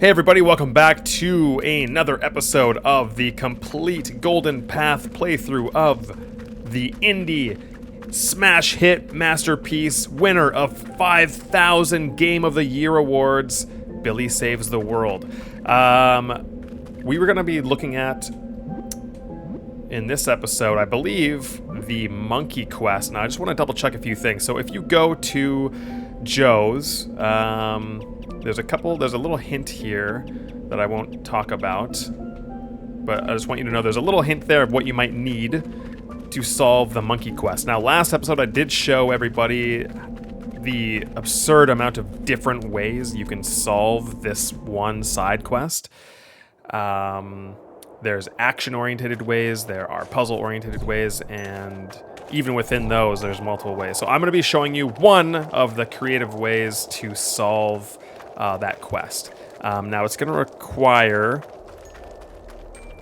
Hey everybody, welcome back to another episode of the complete Golden Path playthrough of the indie smash hit masterpiece winner of 5,000 Game of the Year awards, Billy Saves the World. We were going to be looking at, in this episode, I believe, the monkey quest. Now I just want to double check a few things. So if you go to Joe's, there's a little hint here that I won't talk about, but I just want you to know there's a little hint there of what you might need to solve the monkey quest. Now, last episode I did show everybody the absurd amount of different ways you can solve this one side quest. There's action-oriented ways, there are puzzle-oriented ways, and even within those, there's multiple ways. So I'm going to be showing you one of the creative ways to solve that quest. Now it's going to require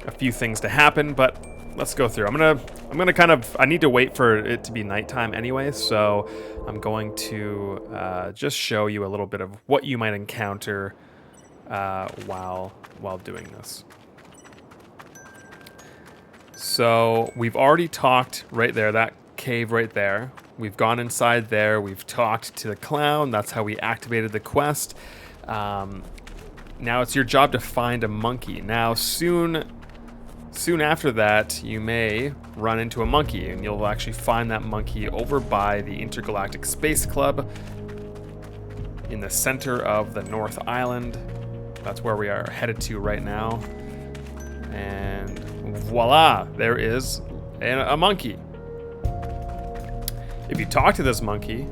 a few things to happen, but let's go through. I'm gonna I need to wait for it to be nighttime anyway, so I'm going to just show you a little bit of what you might encounter while doing this. So we've already talked right there, that cave right there. We've gone inside there, we've talked to the clown, that's how we activated the quest. Now it's your job to find a monkey. Now soon after that, you may run into a monkey, and you'll actually find that monkey over by the Intergalactic Space Club in the center of the North Island. That's where we are headed to right now. And voila, there is a monkey. If you talk to this monkey,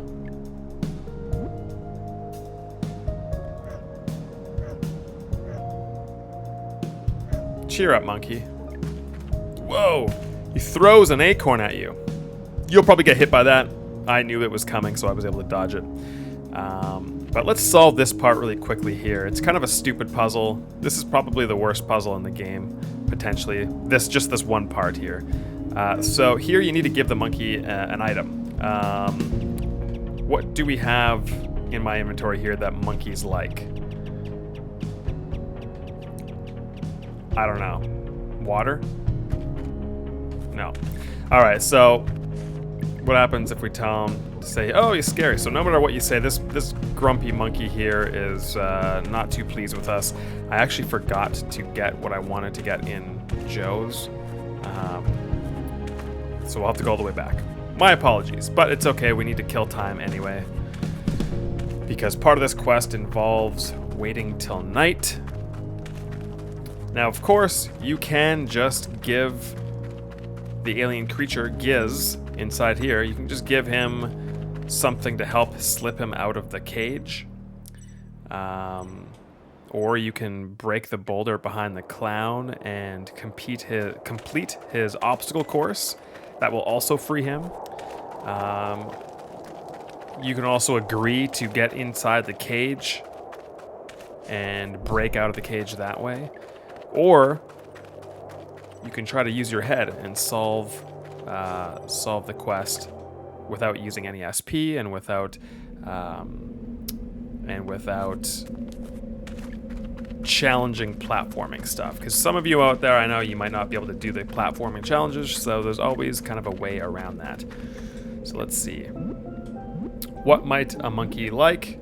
cheer up, monkey. Whoa! He throws an acorn at you. You'll probably get hit by that. I knew it was coming, so I was able to dodge it. But let's solve this part really quickly here. It's kind of a stupid puzzle. This is probably the worst puzzle in the game, potentially. Just this one part here. So here you need to give the monkey an item. What do we have in my inventory here that monkeys like? I don't know. Water? No. Alright, so what happens if we tell him to say, oh, he's scary? So no matter what you say, this grumpy monkey here is not too pleased with us. I actually forgot to get what I wanted to get in Joe's. So we'll have to go all the way back. My apologies, but it's okay. We need to kill time anyway, because part of this quest involves waiting till night. Now, of course, you can just give the alien creature Giz inside here. You can just give him something to help slip him out of the cage. Or you can break the boulder behind the clown and complete his obstacle course. That will also free him. You can also agree to get inside the cage and break out of the cage that way. Or you can try to use your head and solve the quest without using any SP and without challenging platforming stuff. Because some of you out there, I know you might not be able to do the platforming challenges, so there's always kind of a way around that. So let's see. What might a monkey like?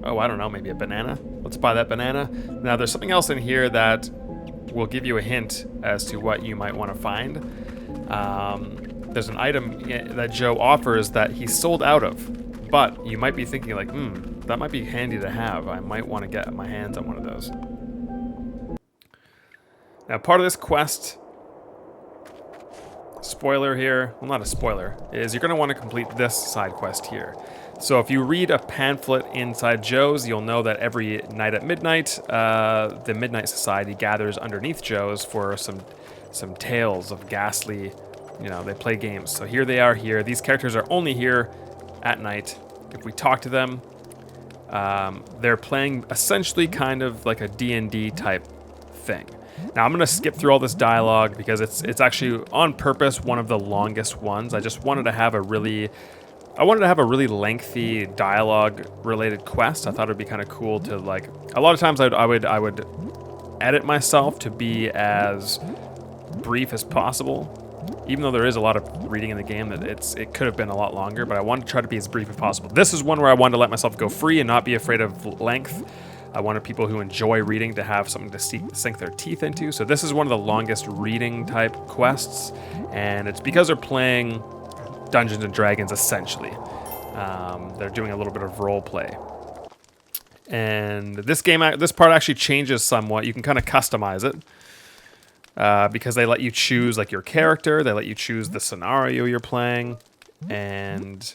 Oh, I don't know, maybe a banana? Let's buy that banana. Now, there's something else in here that will give you a hint as to what you might want to find. There's an item that Joe offers that he's sold out of, but you might be thinking like, that might be handy to have. I might want to get my hands on one of those. Now, part of this quest, spoiler here, well, not a spoiler, is you're going to want to complete this side quest here. So if you read a pamphlet inside Joe's, you'll know that every night at midnight, the Midnight Society gathers underneath Joe's for some tales of ghastly, they play games. So here they are here. These characters are only here at night. If we talk to them, they're playing essentially kind of like a D&D type thing. Now I'm going to skip through all this dialogue because it's actually on purpose one of the longest ones. I just wanted to have a really I wanted to have a really lengthy dialogue-related quest. I thought it'd be kind of cool to like. A lot of times I would edit myself to be as brief as possible. Even though there is a lot of reading in the game, that it could have been a lot longer, but I wanted to try to be as brief as possible. This is one where I wanted to let myself go free and not be afraid of length. I wanted people who enjoy reading to have something to sink their teeth into. So this is one of the longest reading type quests, and it's because they're playing Dungeons and Dragons essentially. They're doing a little bit of role play. And this part actually changes somewhat. You can kind of customize it. Because they let you choose like your character, they let you choose the scenario you're playing, and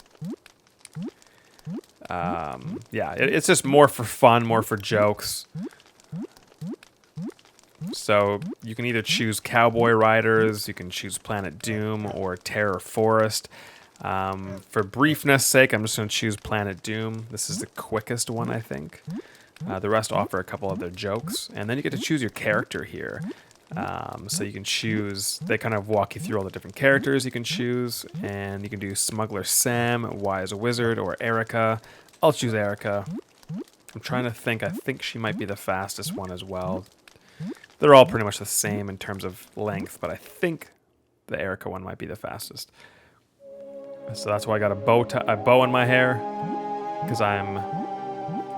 yeah, it's just more for fun, more for jokes. So you can either choose Cowboy Riders, you can choose Planet Doom, or Terror Forest. For briefness sake, I'm just going to choose Planet Doom. This is the quickest one, I think. The rest offer a couple other jokes, and then you get to choose your character here. So you can choose, they kind of walk you through all the different characters you can choose, and you can do Smuggler Sam, Wise Wizard, or Erica. I'll choose Erica. I'm trying to think, I think she might be the fastest one as well. They're all pretty much the same in terms of length, but I think the Erica one might be the fastest. So that's why I got a bow in my hair, because I'm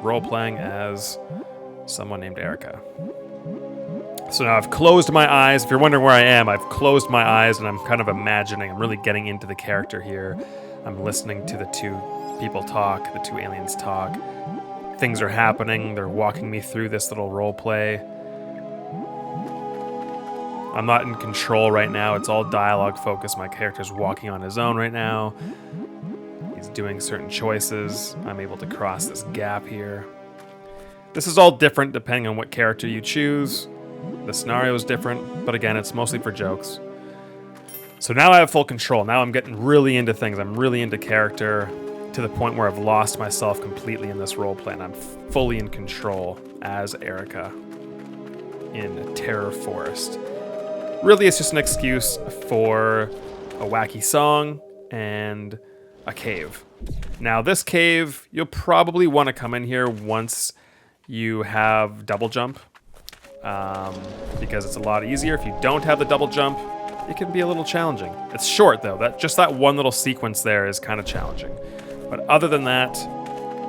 role-playing as someone named Erica. So now I've closed my eyes. If you're wondering where I am, I've closed my eyes and I'm kind of imagining. I'm really getting into the character here. I'm listening to the two people talk, the two aliens talk. Things are happening. They're walking me through this little role play. I'm not in control right now. It's all dialogue focused. My character's walking on his own right now. He's doing certain choices. I'm able to cross this gap here. This is all different depending on what character you choose. The scenario is different, but again, it's mostly for jokes. So now I have full control. Now I'm getting really into things. I'm really into character to the point where I've lost myself completely in this roleplay, and I'm fully in control as Erica in Terror Forest. Really, it's just an excuse for a wacky song and a cave. Now, this cave, you'll probably want to come in here once you have double jump. Because it's a lot easier. If you don't have the double jump, it can be a little challenging. It's short though. That one little sequence there is kind of challenging. But other than that,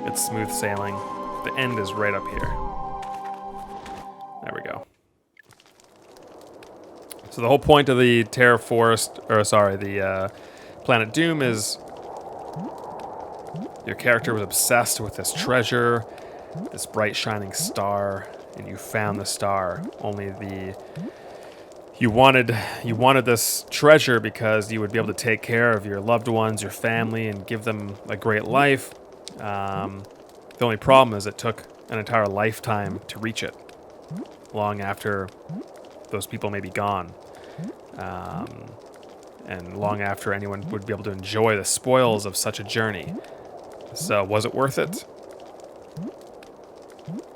it's smooth sailing. The end is right up here. There we go. So the whole point of the Terror Forest, the Planet Doom is your character was obsessed with this treasure, this bright shining star. And you found the star. You wanted this treasure because you would be able to take care of your loved ones, your family, and give them a great life. The only problem is it took an entire lifetime to reach it, long after those people may be gone, and long after anyone would be able to enjoy the spoils of such a journey. So, was it worth it?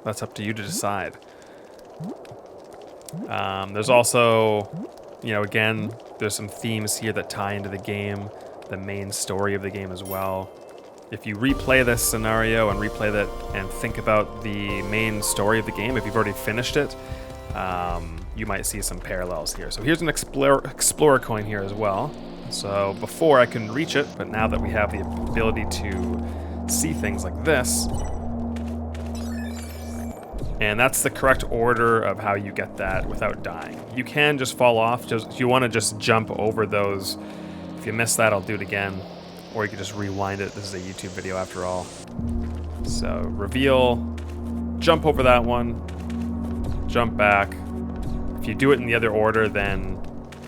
That's up to you to decide. There's also, again, there's some themes here that tie into the game, the main story of the game as well. If you replay this scenario and replay that and think about the main story of the game, if you've already finished it, you might see some parallels here. So here's an explorer coin here as well. So before I couldn't reach it, but now that we have the ability to see things like this, and that's the correct order of how you get that without dying. You can just fall off. If you want to just jump over those, if you miss that, I'll do it again. Or you can just rewind it. This is a YouTube video after all. So reveal, jump over that one, jump back. If you do it in the other order, then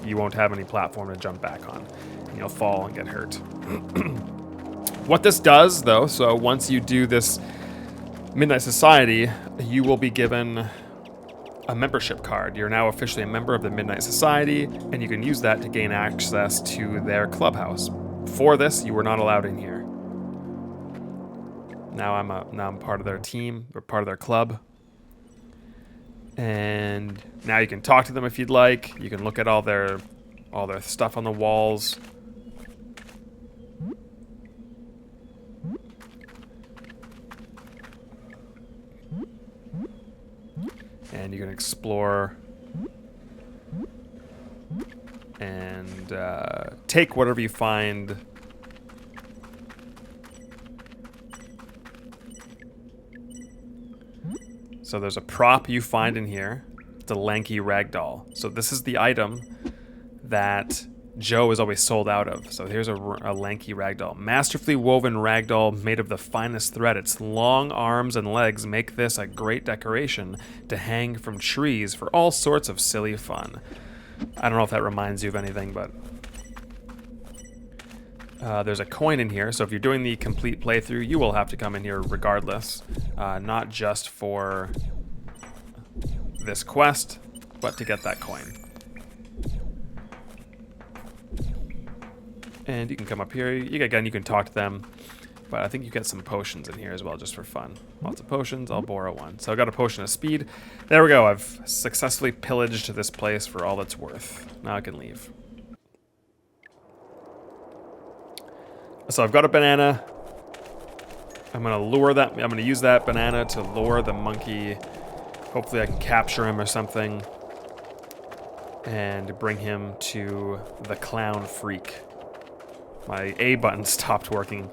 you won't have any platform to jump back on. And you'll fall and get hurt. What this does, though, so once you do this Midnight Society, you will be given a membership card. You're now officially a member of the Midnight Society, and you can use that to gain access to their clubhouse. Before this, you were not allowed in here. Now I'm part of their team, or part of their club. And now you can talk to them if you'd like. You can look at all their stuff on the walls. And you can explore and take whatever you find. So there's a prop you find in here. It's a lanky ragdoll. So this is the item that Joe is always sold out of. So here's a lanky ragdoll. Masterfully woven ragdoll made of the finest thread. Its long arms and legs make this a great decoration to hang from trees for all sorts of silly fun. I don't know if that reminds you of anything, but there's a coin in here. So if you're doing the complete playthrough, you will have to come in here regardless. Not just for this quest, but to get that coin. And you can come up here. Again, you can talk to them, but I think you get some potions in here as well, just for fun. Lots of potions. I'll borrow one. So I got a potion of speed. There we go. I've successfully pillaged this place for all it's worth. Now I can leave. So I've got a banana. I'm gonna lure that. I'm gonna use that banana to lure the monkey. Hopefully I can capture him or something, and bring him to the clown freak. My A button stopped working.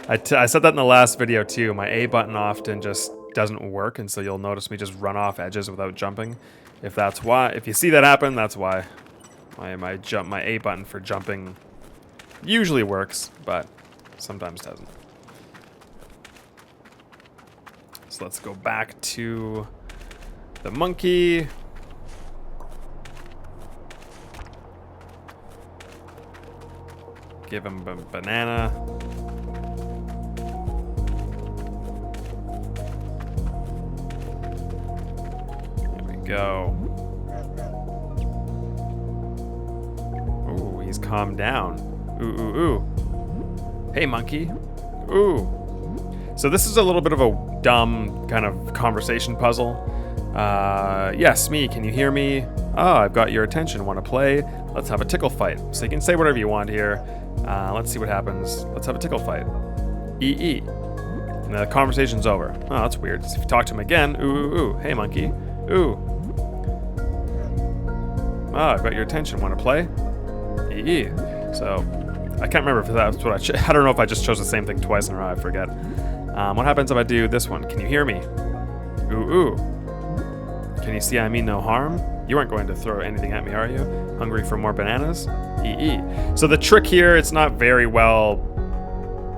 I said that in the last video too. My A button often just doesn't work, and so you'll notice me just run off edges without jumping. If you see that happen, that's why. My A button for jumping usually works, but sometimes doesn't. So let's go back to the monkey. Give him a banana. There we go. Ooh, he's calmed down. Ooh, ooh, ooh. Hey, monkey. Ooh. So this is a little bit of a dumb kind of conversation puzzle. Yes, me, can you hear me? Oh, I've got your attention. Want to play? Let's have a tickle fight. So you can say whatever you want here. Let's see what happens. Let's have a tickle fight. EE. And the conversation's over. Oh, that's weird. So if you talk to him again, ooh, ooh, ooh. Hey, monkey. Ooh. Oh, I've got your attention. Want to play? EE. So I can't remember if that's what I don't know if I just chose the same thing twice in a row. I forget. What happens if I do this one? Can you hear me? Ooh, ooh. Can you see I mean no harm? You aren't going to throw anything at me, are you? Hungry for more bananas? EE. So the trick here, it's not very well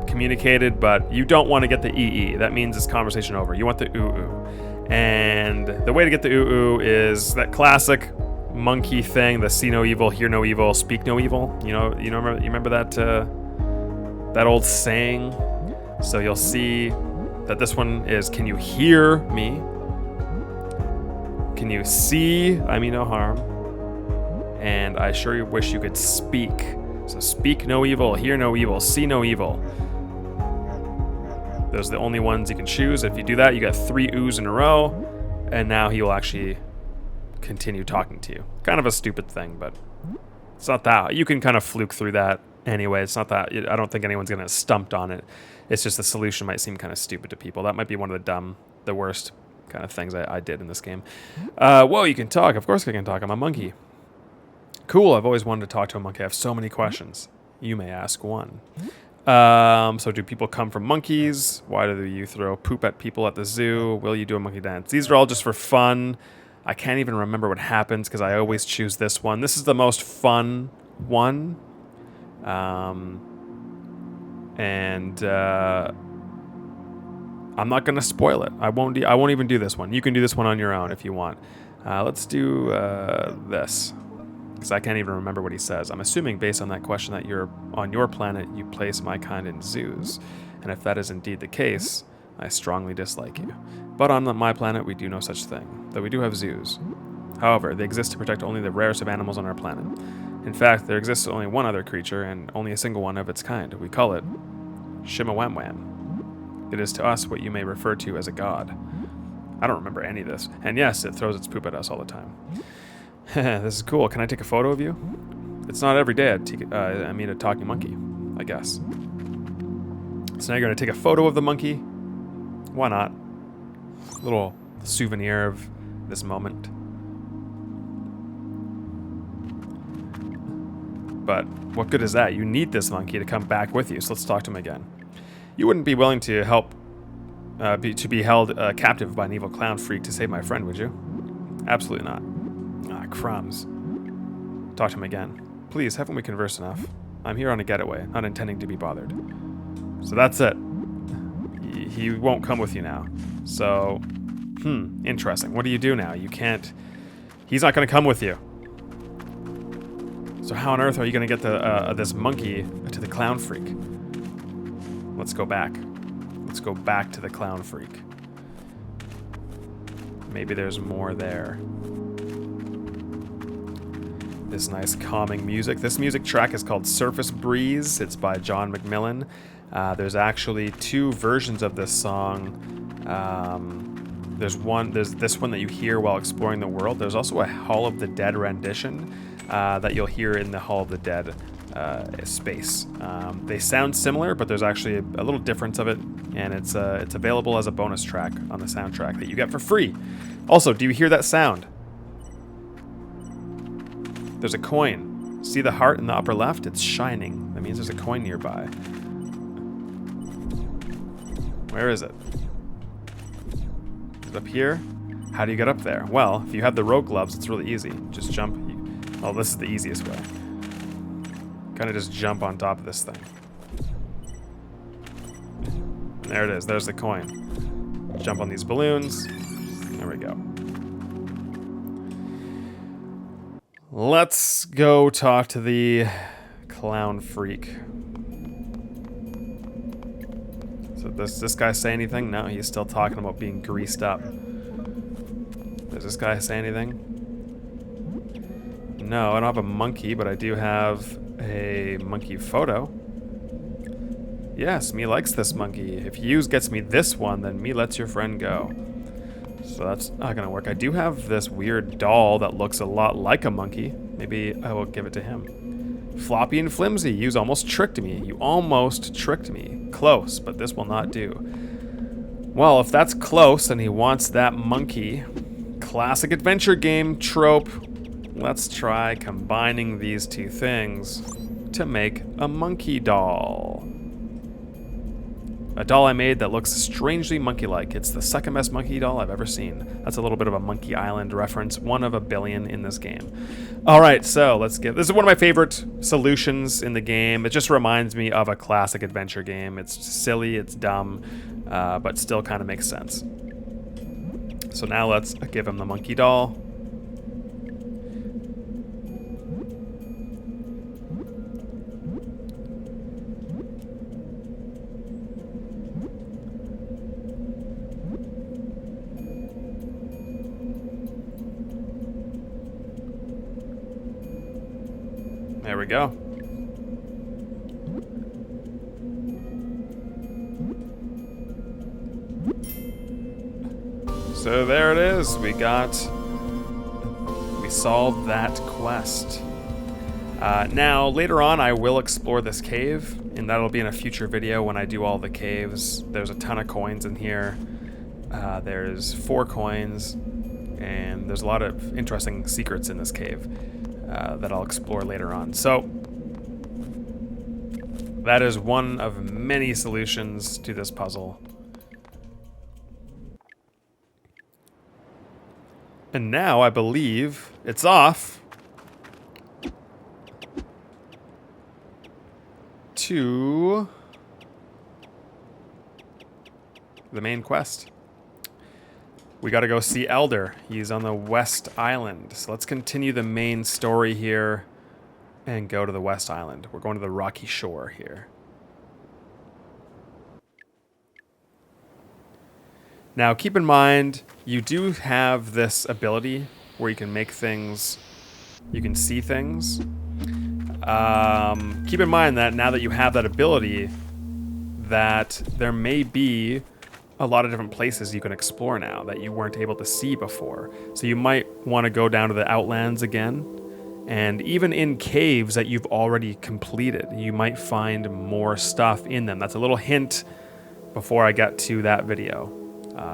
communicated, but you don't want to get the EE. That means it's conversation over. You want the ooh ooh. And the way to get the ooh ooh is that classic monkey thing, the see no evil, hear no evil, speak no evil. You remember that that old saying? So you'll see that this one is, can you hear me? Can you see I mean no harm? And I sure wish you could speak. So speak no evil, hear no evil, see no evil. Those are the only ones you can choose. If you do that, you get 3 oohs in a row, and now he will actually continue talking to you. Kind of a stupid thing, but it's not that. You can kind of fluke through that anyway. It's not that. I don't think anyone's going to stumped on it. It's just the solution might seem kind of stupid to people. That might be one of the worst kind of things I did in this game. Whoa, you can talk. Of course I can talk. I'm a monkey. Cool, I've always wanted to talk to a monkey. I have so many questions. You may ask one. So do people come from monkeys? Why do you throw poop at people at the zoo? Will you do a monkey dance? These are all just for fun. I can't even remember what happens because I always choose this one. This is the most fun one. I'm not going to spoil it. I won't even do this one. You can do this one on your own if you want. Let's do this. Because I can't even remember what he says. I'm assuming based on that question that you're on your planet, you place my kind in zoos. And if that is indeed the case, I strongly dislike you. But on my planet, we do no such thing, though we do have zoos. However, they exist to protect only the rarest of animals on our planet. In fact, there exists only one other creature, and only a single one of its kind. We call it Shimawamwam. It is to us what you may refer to as a god. I don't remember any of this. And yes, it throws its poop at us all the time. This is cool. Can I take a photo of you? It's not every day I meet a talking monkey, I guess. So now you're going to take a photo of the monkey. Why not? A little souvenir of this moment. But what good is that? You need this monkey to come back with you, so let's talk to him again. You wouldn't be willing to help be held captive by an evil clown freak to save my friend, would you? Absolutely not. Ah, crumbs. Talk to him again. Please, haven't we conversed enough? I'm here on a getaway, not intending to be bothered. So that's it. He won't come with you now. So, interesting. What do you do now? You can't... He's not going to come with you. So how on earth are you going to get this monkey to the clown freak? Let's go back. Let's go back to the clown freak. Maybe there's more there. This nice calming music. This music track is called Surface Breeze. It's by John McMillan. There's actually 2 versions of this song. There's this one that you hear while exploring the world. There's also a Hall of the Dead rendition that you'll hear in the Hall of the Dead space. They sound similar, but there's actually a little difference of it, and it's available as a bonus track on the soundtrack that you get for free. Also, do you hear that sound? There's a coin. See the heart in the upper left? It's shining. That means there's a coin nearby. Where is it? Is it up here? How do you get up there? Well, if you have the rogue gloves, it's really easy. Just jump. Well, this is the easiest way. Kind of just jump on top of this thing. And there it is. There's the coin. Jump on these balloons. There we go. Let's go talk to the clown freak. So does this guy say anything? No, he's still talking about being greased up. Does this guy say anything? No, I don't have a monkey, but I do have a monkey photo. Yes, me likes this monkey. If Hughes gets me this one, then me lets your friend go. So that's not gonna work. I do have this weird doll that looks a lot like a monkey. Maybe I will give it to him. Floppy and flimsy, you almost tricked me. You almost tricked me. Close, but this will not do. Well, if that's close and he wants that monkey, classic adventure game trope, let's try combining these 2 things to make a monkey doll. A doll I made that looks strangely monkey-like. It's the second best monkey doll I've ever seen. That's a little bit of a Monkey Island reference, 1 of a billion in this game. Alright, so let's this is one of my favorite solutions in the game. It just reminds me of a classic adventure game. It's silly, it's dumb, but still kind of makes sense. So now let's give him the monkey doll. There we go. So there it is. We solved that quest. Now, later on, I will explore this cave, and that'll be in a future video when I do all the caves. There's a ton of coins in here. There's 4 coins, and there's a lot of interesting secrets in this cave. That I'll explore later on. So that is one of many solutions to this puzzle. And now I believe it's off to the main quest. We gotta go see Elder. He's on the West Island. So let's continue the main story here and go to the West Island. We're going to the rocky shore here. Now keep in mind, you do have this ability where you can make things, you can see things. Keep in mind that now that you have that ability, that there may be a lot of different places you can explore now that you weren't able to see before. So you might want to go down to the Outlands again, and even in caves that you've already completed, you might find more stuff in them. That's a little hint before I get to that video.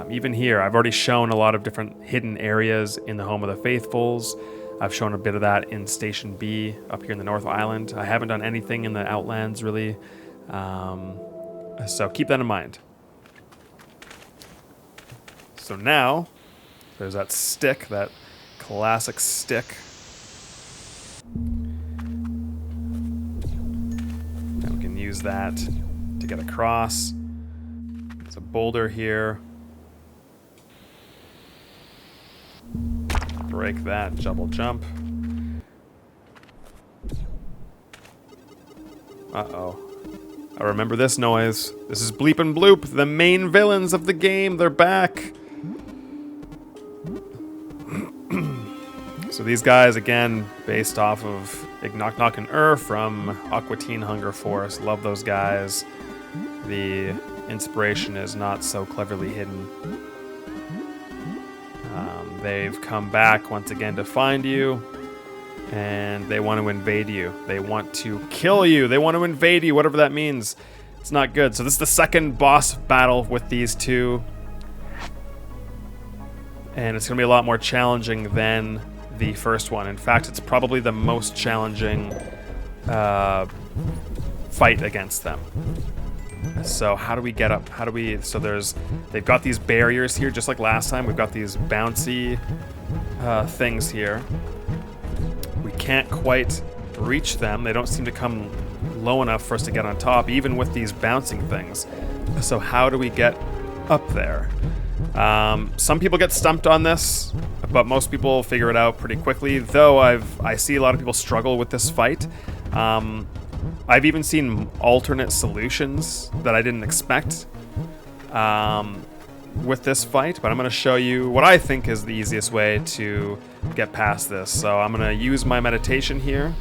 Even here, I've already shown a lot of different hidden areas in the Home of the Faithfuls. I've shown a bit of that in Station B up here in the North Island. I haven't done anything in the Outlands, really. So keep that in mind. So now, there's that stick, that classic stick. And we can use that to get across. There's a boulder here. Break that, double jump. Uh-oh. I remember this noise. This is Bleep and Bloop, the main villains of the game. They're back. So these guys, again, based off of Knock Knock and from Aqua Teen Hunger Force. Love those guys. The inspiration is not so cleverly hidden. They've come back once again to find you, and they want to invade you. They want to kill you. They want to invade you, whatever that means. It's not good. So this is the second boss battle with these two, and it's going to be a lot more challenging than the first one. In fact, it's probably the most challenging fight against them. So how do we get up? How do we... So they've got these barriers here, just like last time. We've got these bouncy things here. We can't quite reach them. They don't seem to come low enough for us to get on top, even with these bouncing things. So how do we get up there? Some people get stumped on this, but most people figure it out pretty quickly. Though I see a lot of people struggle with this fight. I've even seen alternate solutions that I didn't expect with this fight, but I'm going to show you what I think is the easiest way to get past this. So I'm going to use my meditation here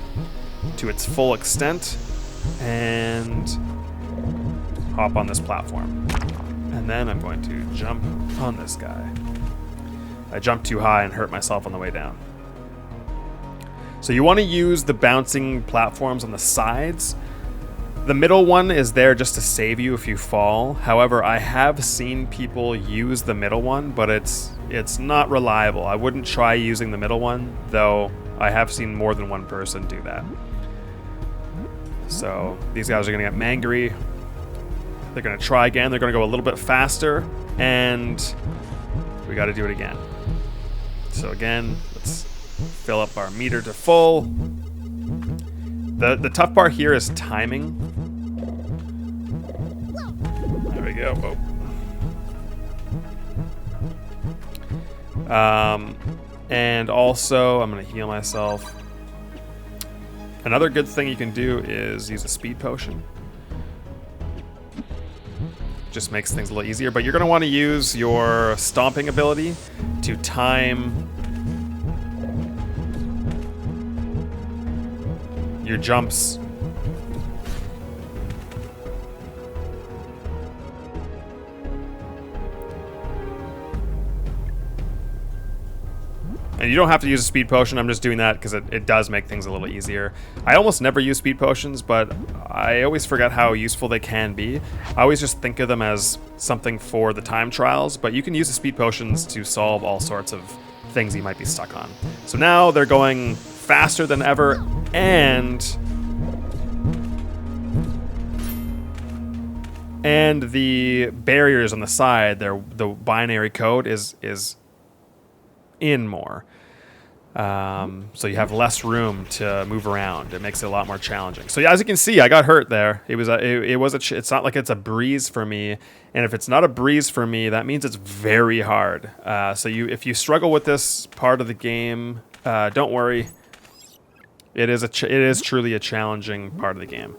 to its full extent and hop on this platform. And then I'm going to jump on this guy. I jumped too high and hurt myself on the way down. So you want to use the bouncing platforms on the sides. The middle one is there just to save you if you fall. However, I have seen people use the middle one, but it's not reliable. I wouldn't try using the middle one, though I have seen more than one person do that. So these guys are going to get mangry. They're going to try again. They're going to go a little bit faster, and we got to do it again. So again, let's fill up our meter to full. The tough part here is timing. There we go. Whoa. And also, I'm going to heal myself. Another good thing you can do is use a speed potion. Just makes things a little easier, but you're going to want to use your stomping ability to time your jumps. And you don't have to use a speed potion. I'm just doing that because it does make things a little easier. I almost never use speed potions, but I always forget how useful they can be. I always just think of them as something for the time trials, but you can use the speed potions to solve all sorts of things you might be stuck on. So now they're going faster than ever, and the barriers on the side, the binary code is in more. So you have less room to move around. It makes it a lot more challenging. So yeah, as you can see, I got hurt there. It's not like it's a breeze for me. And if it's not a breeze for me, that means it's very hard. So if you struggle with this part of the game, don't worry. It is truly a challenging part of the game.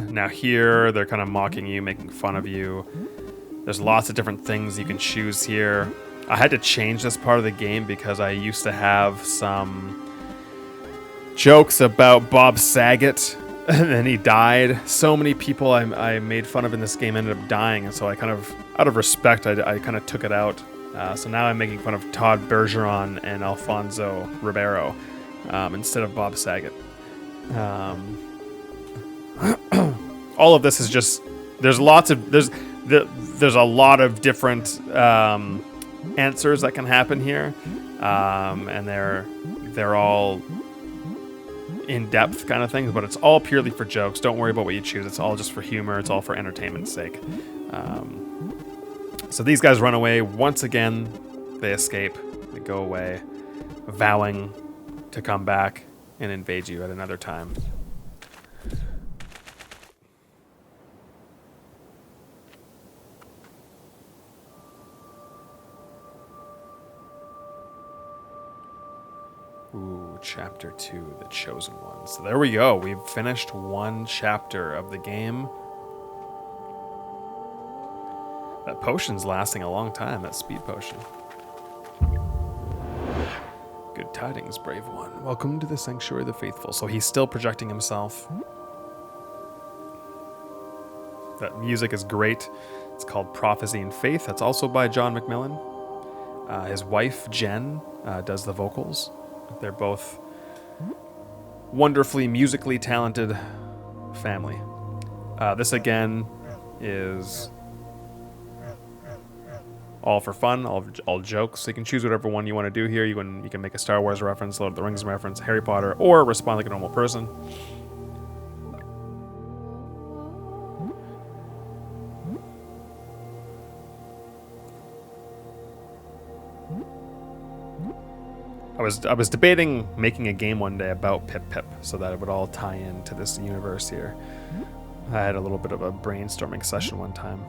Now here, they're kind of mocking you, making fun of you. There's lots of different things you can choose here. I had to change this part of the game because I used to have some jokes about Bob Saget, and then he died. So many people I made fun of in this game ended up dying, and so I kind of, out of respect, I kind of took it out. So now I'm making fun of Todd Bergeron and Alfonso Ribeiro instead of Bob Saget. All of this is just There's a lot of different answers that can happen here, and they're all in-depth kind of things, but it's all purely for jokes. Don't worry about what you choose. It's all just for humor. It's all for entertainment's sake. So these guys run away once again. They escape. They go away, vowing to come back and invade you at another time. Ooh, chapter 2, The Chosen Ones. So there we go. We've finished one chapter of the game. That potion's lasting a long time, that speed potion. Good tidings, brave one. Welcome to the Sanctuary of the Faithful. So he's still projecting himself. That music is great. It's called Prophecy and Faith. That's also by John McMillan. His wife, Jen, does the vocals. They're both wonderfully musically talented family. This again is all for fun, all jokes. So you can choose whatever one you want to do here. You can make a Star Wars reference, Lord of the Rings reference, Harry Potter, or respond like a normal person. I was debating making a game one day about Pip Pip so that it would all tie into this universe here. I had a little bit of a brainstorming session one time.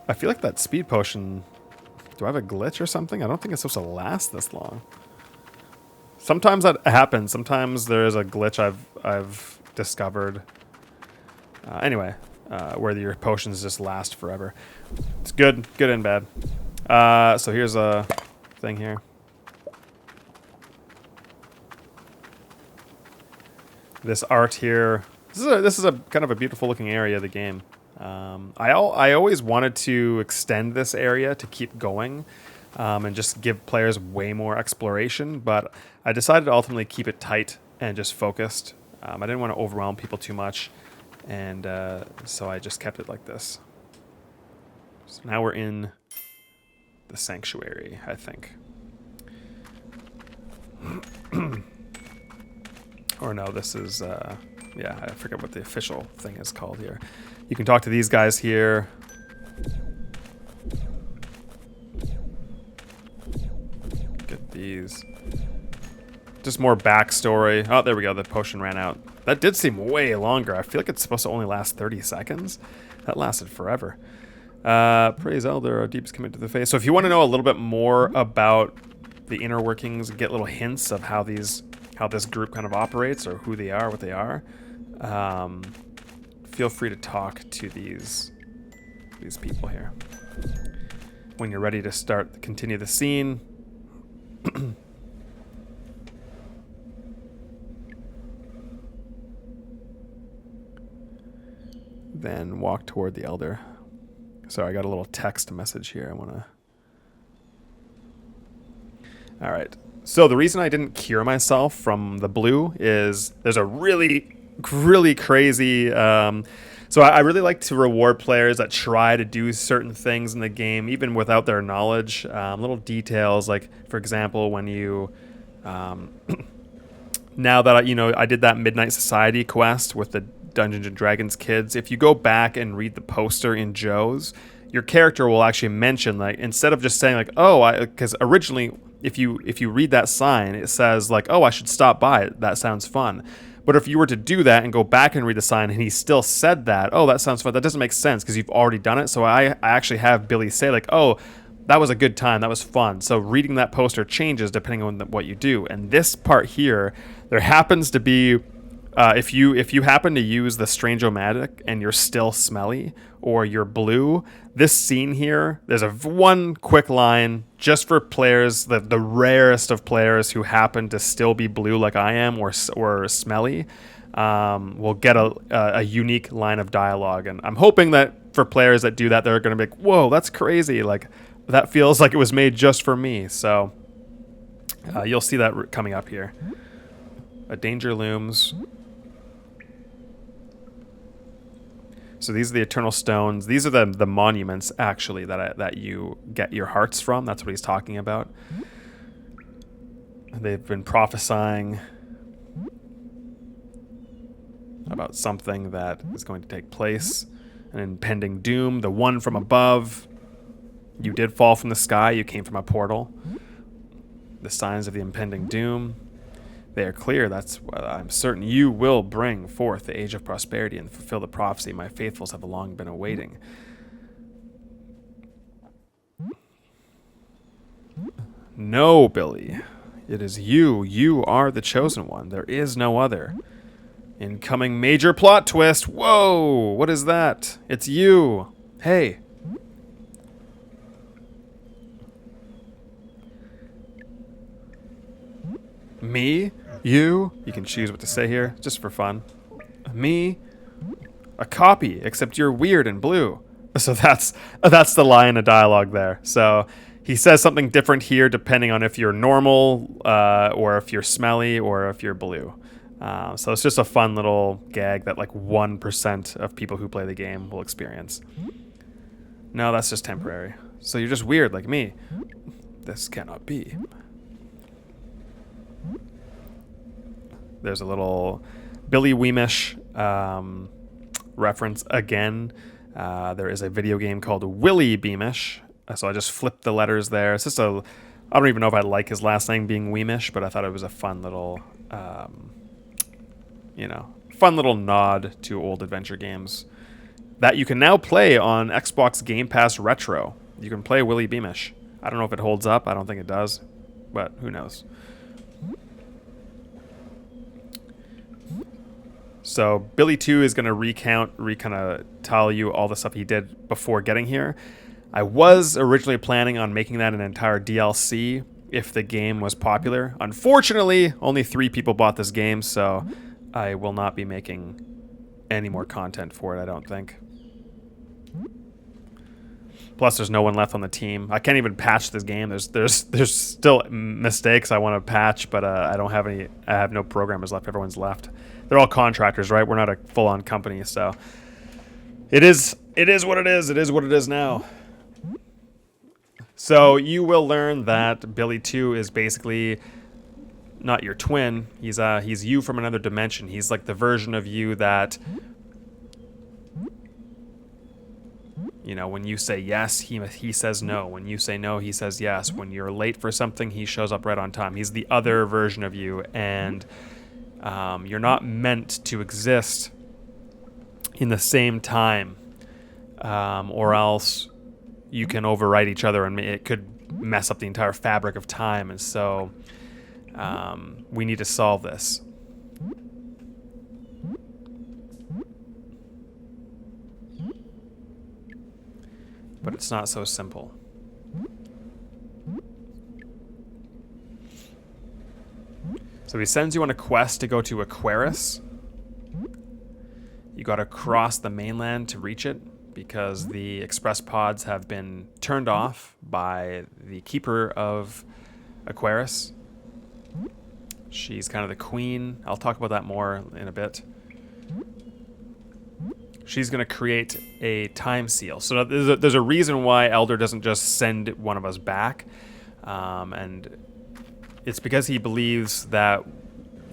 I feel like that speed potion... Do I have a glitch or something? I don't think it's supposed to last this long. Sometimes that happens. Sometimes there is a glitch I've discovered. Anyway, where your potions just last forever. It's good and bad. So here's a thing here. This art here. This is a kind of a beautiful looking area of the game. I always wanted to extend this area to keep going and just give players way more exploration, but I decided to ultimately keep it tight and just focused. I didn't want to overwhelm people too much, and so I just kept it like this. So now we're in the sanctuary, I think. Or no, this is... yeah, I forget what the official thing is called here. You can talk to these guys here. Get these. Just more backstory. Oh, there we go. The potion ran out. That did seem way longer. I feel like it's supposed to only last 30 seconds. That lasted forever. Praise Elder, our deepest commitment to the faith. So if you want to know a little bit more about the inner workings, get little hints of how this group kind of operates or who they are, what they are, feel free to talk to these people here. When you're ready to continue the scene. Then walk toward the elder. Sorry, I got a little text message here. All right. So the reason I didn't cure myself from the blue is there's a really crazy... so I really like to reward players that try to do certain things in the game, even without their knowledge. Little details, like, for example, when you... now that I did that Midnight Society quest with the Dungeons and Dragons kids, if you go back and read the poster in Joe's, your character will actually mention, like, instead of just saying, like, oh, because originally... If you read that sign, it says, like, oh, I should stop by. That sounds fun. But if you were to do that and go back and read the sign and he still said that, oh, that sounds fun, that doesn't make sense because you've already done it. So I actually have Billy say, like, oh, that was a good time. That was fun. So reading that poster changes depending on what you do. And this part here, there happens to be... if you happen to use the Strange-O-Matic and you're still smelly or you're blue, this scene here, there's one quick line just for players, the rarest of players who happen to still be blue like I am or smelly, will get a unique line of dialogue. And I'm hoping that for players that do that, they're going to be like, whoa, that's crazy. Like, that feels like it was made just for me. So you'll see that coming up here. A danger looms. So these are the eternal stones. These are the monuments, actually, that you get your hearts from. That's what he's talking about. They've been prophesying about something that is going to take place, an impending doom. The one from above. You did fall from the sky. You came from a portal. The signs of the impending doom. They are clear. That's what I'm certain. You will bring forth the age of prosperity and fulfill the prophecy my faithfuls have long been awaiting. No, Billy. It is you. You are the chosen one. There is no other. Incoming major plot twist. Whoa! What is that? It's you. Hey. Me? You? You can choose what to say here, just for fun. Me? A copy, except you're weird and blue. So that's the line of dialogue there. So he says something different here depending on if you're normal, or if you're smelly, or if you're blue. So it's just a fun little gag that like 1% of people who play the game will experience. No, that's just temporary. So you're just weird like me. This cannot be. There's a little Billy Weemish reference again. There is a video game called Willy Beamish. So I just flipped the letters there. It's just I don't even know if I like his last name being Weemish, but I thought it was a fun little, fun little nod to old adventure games that you can now play on Xbox Game Pass Retro. You can play Willy Beamish. I don't know if it holds up. I don't think it does, but who knows. So Billy 2 is going to kind of tell you all the stuff he did before getting here. I was originally planning on making that an entire DLC if the game was popular. Unfortunately, only 3 people bought this game, so I will not be making any more content for it, I don't think. Plus, there's no one left on the team. I can't even patch this game. There's still mistakes I want to patch, but I don't have any. I have no programmers left. Everyone's left. They're all contractors, right? We're not a full-on company, so it is what it is. It is what it is now. So you will learn that Billy 2 is basically not your twin. He's you from another dimension. He's like the version of you that, when you say yes, he says no. When you say no, he says yes. When you're late for something, he shows up right on time. He's the other version of you, and you're not meant to exist in the same time, or else you can overwrite each other, and it could mess up the entire fabric of time. And so we need to solve this. But it's not so simple. So he sends you on a quest to go to Aquarius. You got to cross the mainland to reach it because the express pods have been turned off by the keeper of Aquarius. She's kind of the queen. I'll talk about that more in a bit. She's going to create a time seal. So there's a reason why Elder doesn't just send one of us back. And it's because he believes that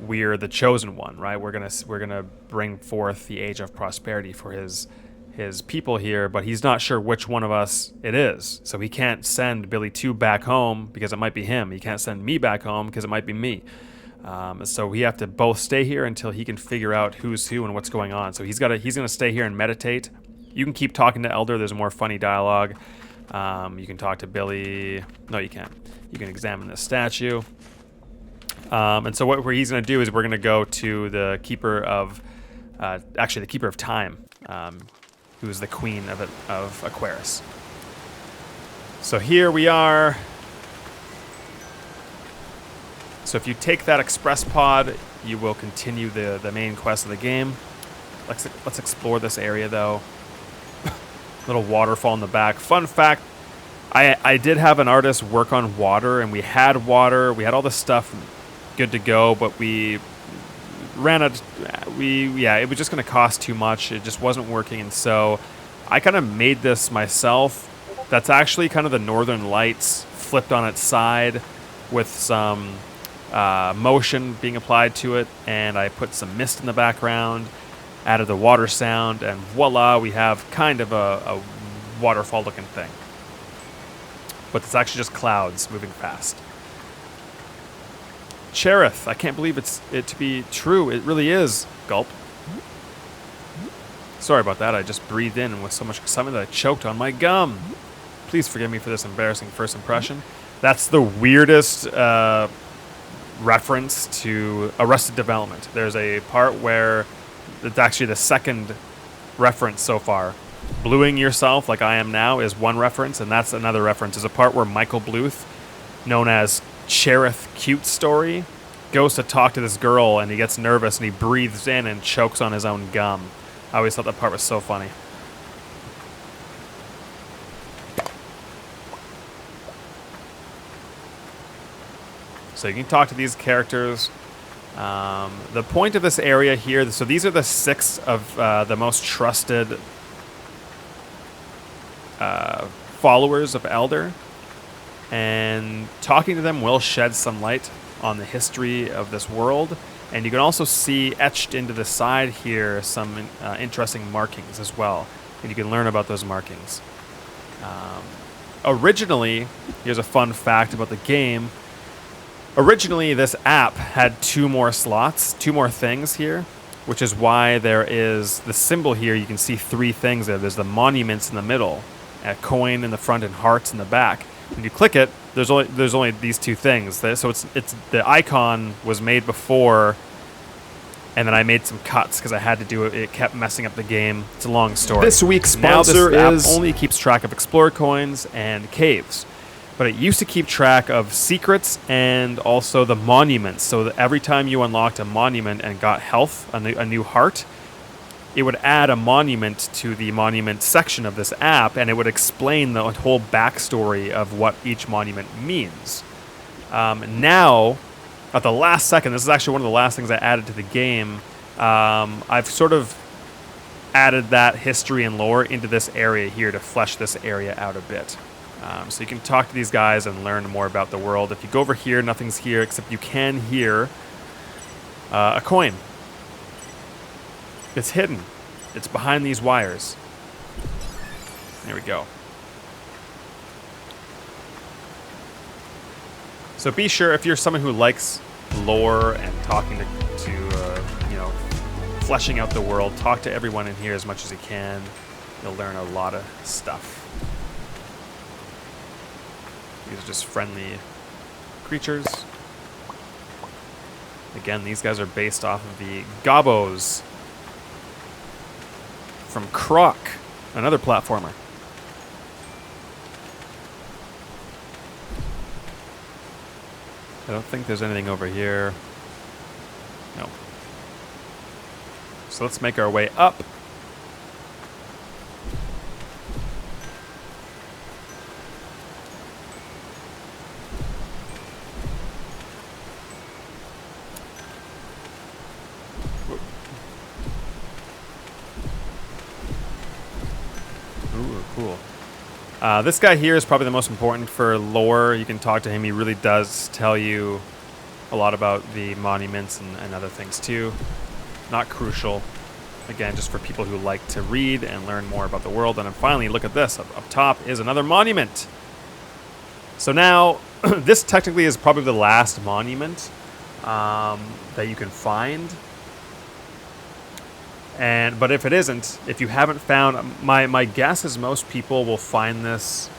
we're the chosen one, right? We're gonna bring forth the age of prosperity for his people here, but he's not sure which one of us it is. So he can't send Billy 2 back home because it might be him. He can't send me back home because it might be me. So we have to both stay here until he can figure out who's who and what's going on. So he's gonna stay here and meditate. You can keep talking to Elder. There's more funny dialogue. You can talk to Billy. No, you can't. You can examine this statue. And so what he's going to do is we're going to go to the keeper of, the keeper of time, who is the queen of Aquarius. So here we are. So if you take that express pod, you will continue the main quest of the game. Let's explore this area though. Little waterfall in the back. Fun fact, I did have an artist work on water, and we had water. We had all this stuff good to go, but we ran out. It was just going to cost too much. It just wasn't working, and so I kind of made this myself. That's actually kind of the Northern Lights flipped on its side with some motion being applied to it, and I put some mist in the background, added the water sound, and voila, we have kind of a waterfall looking thing. But it's actually just clouds moving fast. Cherith, I can't believe it to be true. It really is. Gulp. Sorry about that. I just breathed in with so much excitement that I choked on my gum. Please forgive me for this embarrassing first impression. That's the weirdest reference to Arrested Development. There's a part where it's actually the second reference so far. Bluing yourself like I am now is one reference, and that's another reference. There's a part where Michael Bluth, known as Cherith Cute Story, goes to talk to this girl, and he gets nervous and he breathes in and chokes on his own gum. I always thought that part was so funny. So you can talk to these characters. The point of this area here, so these are the 6 of the most trusted followers of Elder, and talking to them will shed some light on the history of this world. And you can also see etched into the side here some interesting markings as well, and you can learn about those markings. Originally, here's a fun fact about the game. Originally, this app had 2 more slots, 2 more things here, which is why there is the symbol here. You can see 3 things there. There's the monuments in the middle, a coin in the front, and hearts in the back. When you click it, there's only these 2 things. So it's the icon was made before, and then I made some cuts because I had to do it. It kept messing up the game. It's a long story. This week's sponsor this app only keeps track of Explorer coins and caves, but it used to keep track of secrets and also the monuments. So that every time you unlocked a monument and got health, a new heart, it would add a monument to the monument section of this app, and it would explain the whole backstory of what each monument means. Now, at the last second, this is actually one of the last things I added to the game, I've sort of added that history and lore into this area here to flesh this area out a bit. So you can talk to these guys and learn more about the world. If you go over here, nothing's here, except you can hear a coin. It's hidden. It's behind these wires. There we go. So be sure, if you're someone who likes lore and talking to fleshing out the world, talk to everyone in here as much as you can. You'll learn a lot of stuff. These are just friendly creatures. Again, these guys are based off of the Gobos from Croc, another platformer. I don't think there's anything over here. No. So let's make our way up. Ooh, cool. This guy here is probably the most important for lore. You can talk to him. He really does tell you a lot about the monuments and other things too. Not crucial. Again, just for people who like to read and learn more about the world. And then finally, look at this. Up top is another monument. So now, this technically is probably the last monument that you can find. But if it isn't, if you haven't found, my guess is most people will find this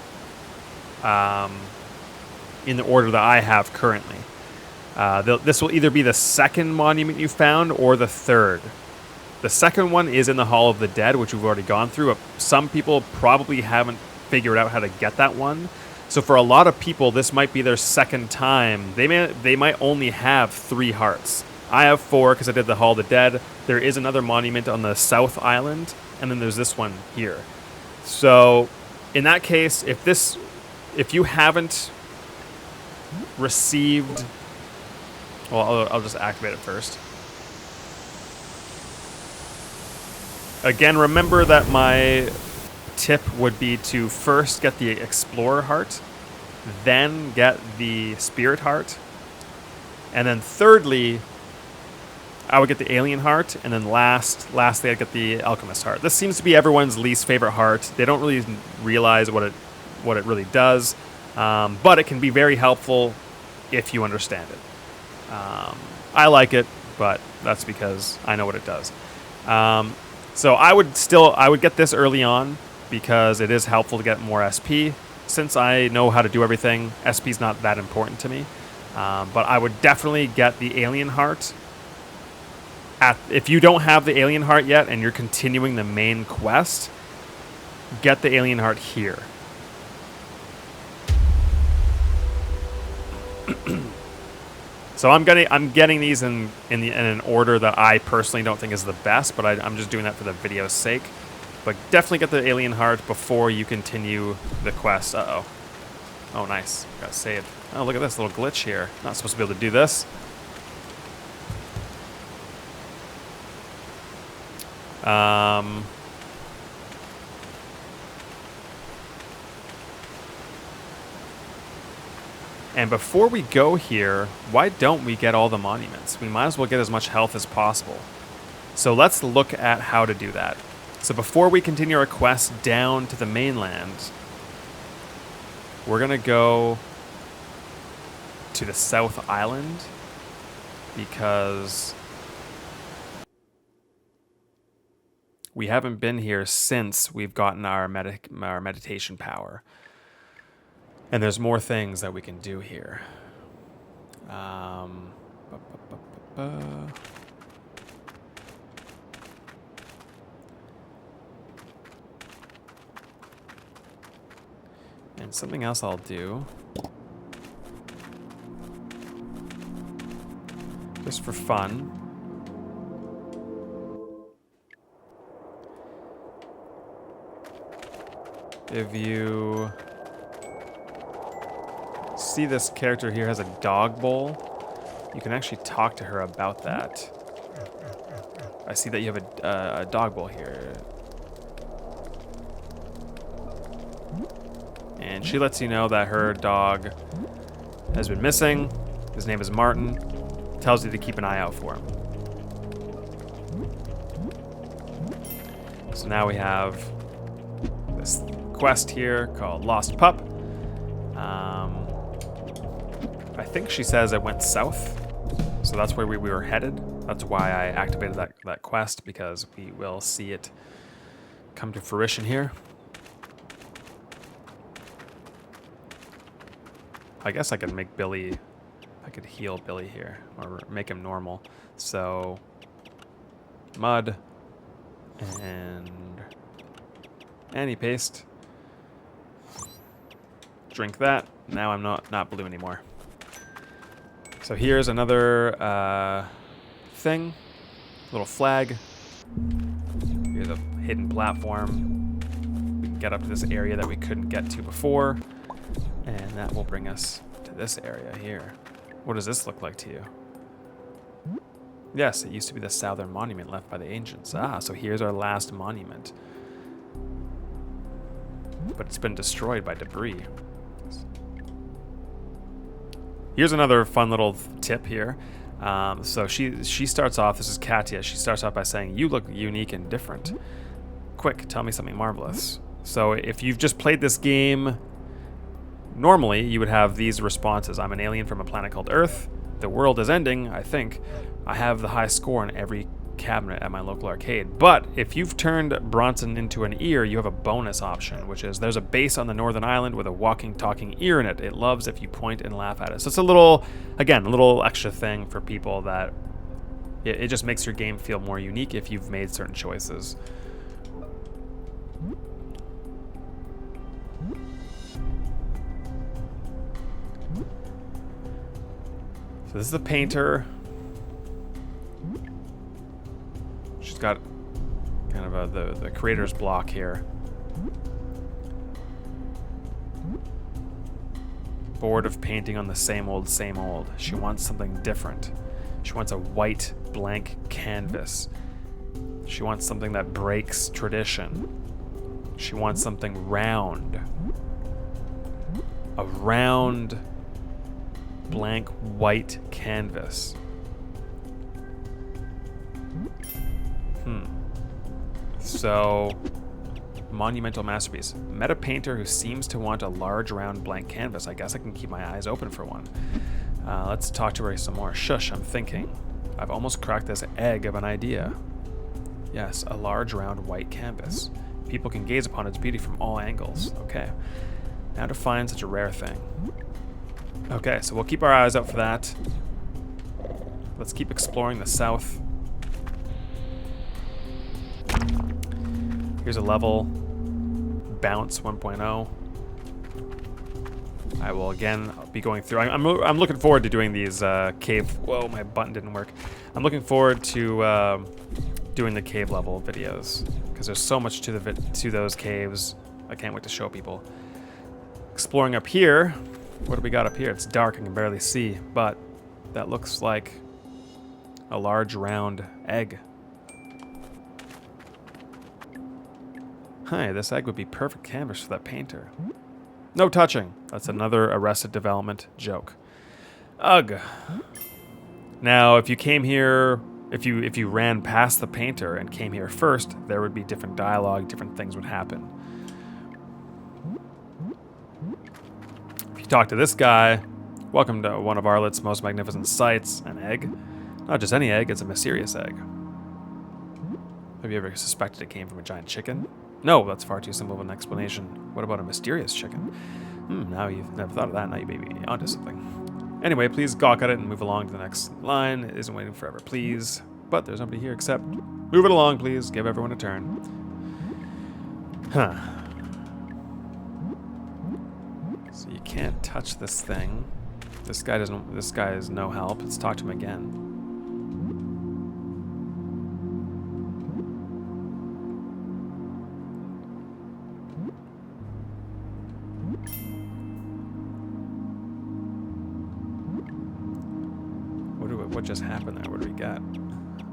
in the order that I have currently. This will either be the second monument you found or the third. The second one is in the Hall of the Dead, which we've already gone through. Some people probably haven't figured out how to get that one. So for a lot of people, this might be their second time. They might only have 3 hearts. I have 4 because I did the Hall of the Dead. There is another monument on the South Island, and then there's this one here. So in that case, if you haven't received, well, I'll just activate it first. Again, remember that my tip would be to first get the Explorer heart, then get the Spirit heart, and then thirdly, I would get the Alien heart, and then lastly, I'd get the Alchemist heart. This seems to be everyone's least favorite heart. They don't really realize what it really does, but it can be very helpful if you understand it. I like it, but that's because I know what it does. So I would get this early on because it is helpful to get more SP. Since I know how to do everything, SP is not that important to me. But I would definitely get the Alien heart. If you don't have the Alien heart yet and you're continuing the main quest, get the Alien heart here. So I'm getting these in an order that I personally don't think is the best, but I'm just doing that for the video's sake. But definitely get the Alien heart before you continue the quest. Uh-oh. Oh, nice. Got saved. Oh, look at this little glitch here. Not supposed to be able to do this. And before we go here, why don't we get all the monuments? We might as well get as much health as possible. So let's look at how to do that. So before we continue our quest down to the mainland, we're going to go to the South Island because we haven't been here since we've gotten our meditation power. And there's more things that we can do here. And something else I'll do, just for fun, if you see this character here has a dog bowl, you can actually talk to her about that. I see that you have a dog bowl here. And she lets you know that her dog has been missing. His name is Martin. Tells you to keep an eye out for him. So now we have this quest here called Lost Pup. I think she says it went south, so that's where we were headed. That's why I activated that quest, because we will see it come to fruition here. I guess I could make Billy, I could heal Billy here, or make him normal. So, mud, and anti-paste. Drink that. Now I'm not blue anymore. So here's another thing, little flag. Here's a hidden platform. We can get up to this area that we couldn't get to before, and that will bring us to this area here. What does this look like to you? Yes, it used to be the southern monument left by the ancients. Ah, so here's our last monument. But it's been destroyed by debris. Here's another fun little tip here. So she starts off, this is Katya, she starts off by saying, "You look unique and different. Quick, tell me something marvelous." So if you've just played this game, normally you would have these responses. I'm an alien from a planet called Earth. The world is ending, I think. I have the high score on every cabinet at my local arcade. But if you've turned Bronson into an ear, you have a bonus option, which is there's a base on the northern island with a walking, talking ear in it. It loves if you point and laugh at it. So it's a little, again, a little extra thing for people that it just makes your game feel more unique if you've made certain choices. So this is the painter. She's got kind of the creator's block here. Bored of painting on the same old, same old. She wants something different. She wants a white blank canvas. She wants something that breaks tradition. She wants something round. A round, blank white canvas. So, monumental masterpiece. Met a painter who seems to want a large, round, blank canvas. I guess I can keep my eyes open for one. Let's talk to her some more. Shush, I'm thinking. I've almost cracked this egg of an idea. Yes, a large, round, white canvas. People can gaze upon its beauty from all angles. Okay. Now to find such a rare thing. Okay, so we'll keep our eyes out for that. Let's keep exploring the south. Here's a level. Bounce 1.0. I will again be going through. I'm looking forward to doing these cave. Whoa, my button didn't work. I'm looking forward to doing the cave level videos because there's so much to those caves. I can't wait to show people. Exploring up here. What do we got up here? It's dark. I can barely see, but that looks like a large round egg. Hi, this egg would be perfect canvas for that painter. No touching. That's another Arrested Development joke. Ugh. Now, if you came here, if you ran past the painter and came here first, there would be different dialogue, different things would happen. If you talk to this guy, welcome to one of Arlet's most magnificent sights, an egg. Not just any egg, it's a mysterious egg. Have you ever suspected it came from a giant chicken? No, that's far too simple of an explanation. What about a mysterious chicken? Now you've never thought of that, now you may be onto something. Anyway, please gawk at it and move along to the next line. It isn't waiting forever, please. But there's nobody here except... Move it along, please. Give everyone a turn. Huh. So you can't touch this thing. This guy is no help. Let's talk to him again. What just happened there? What do we got?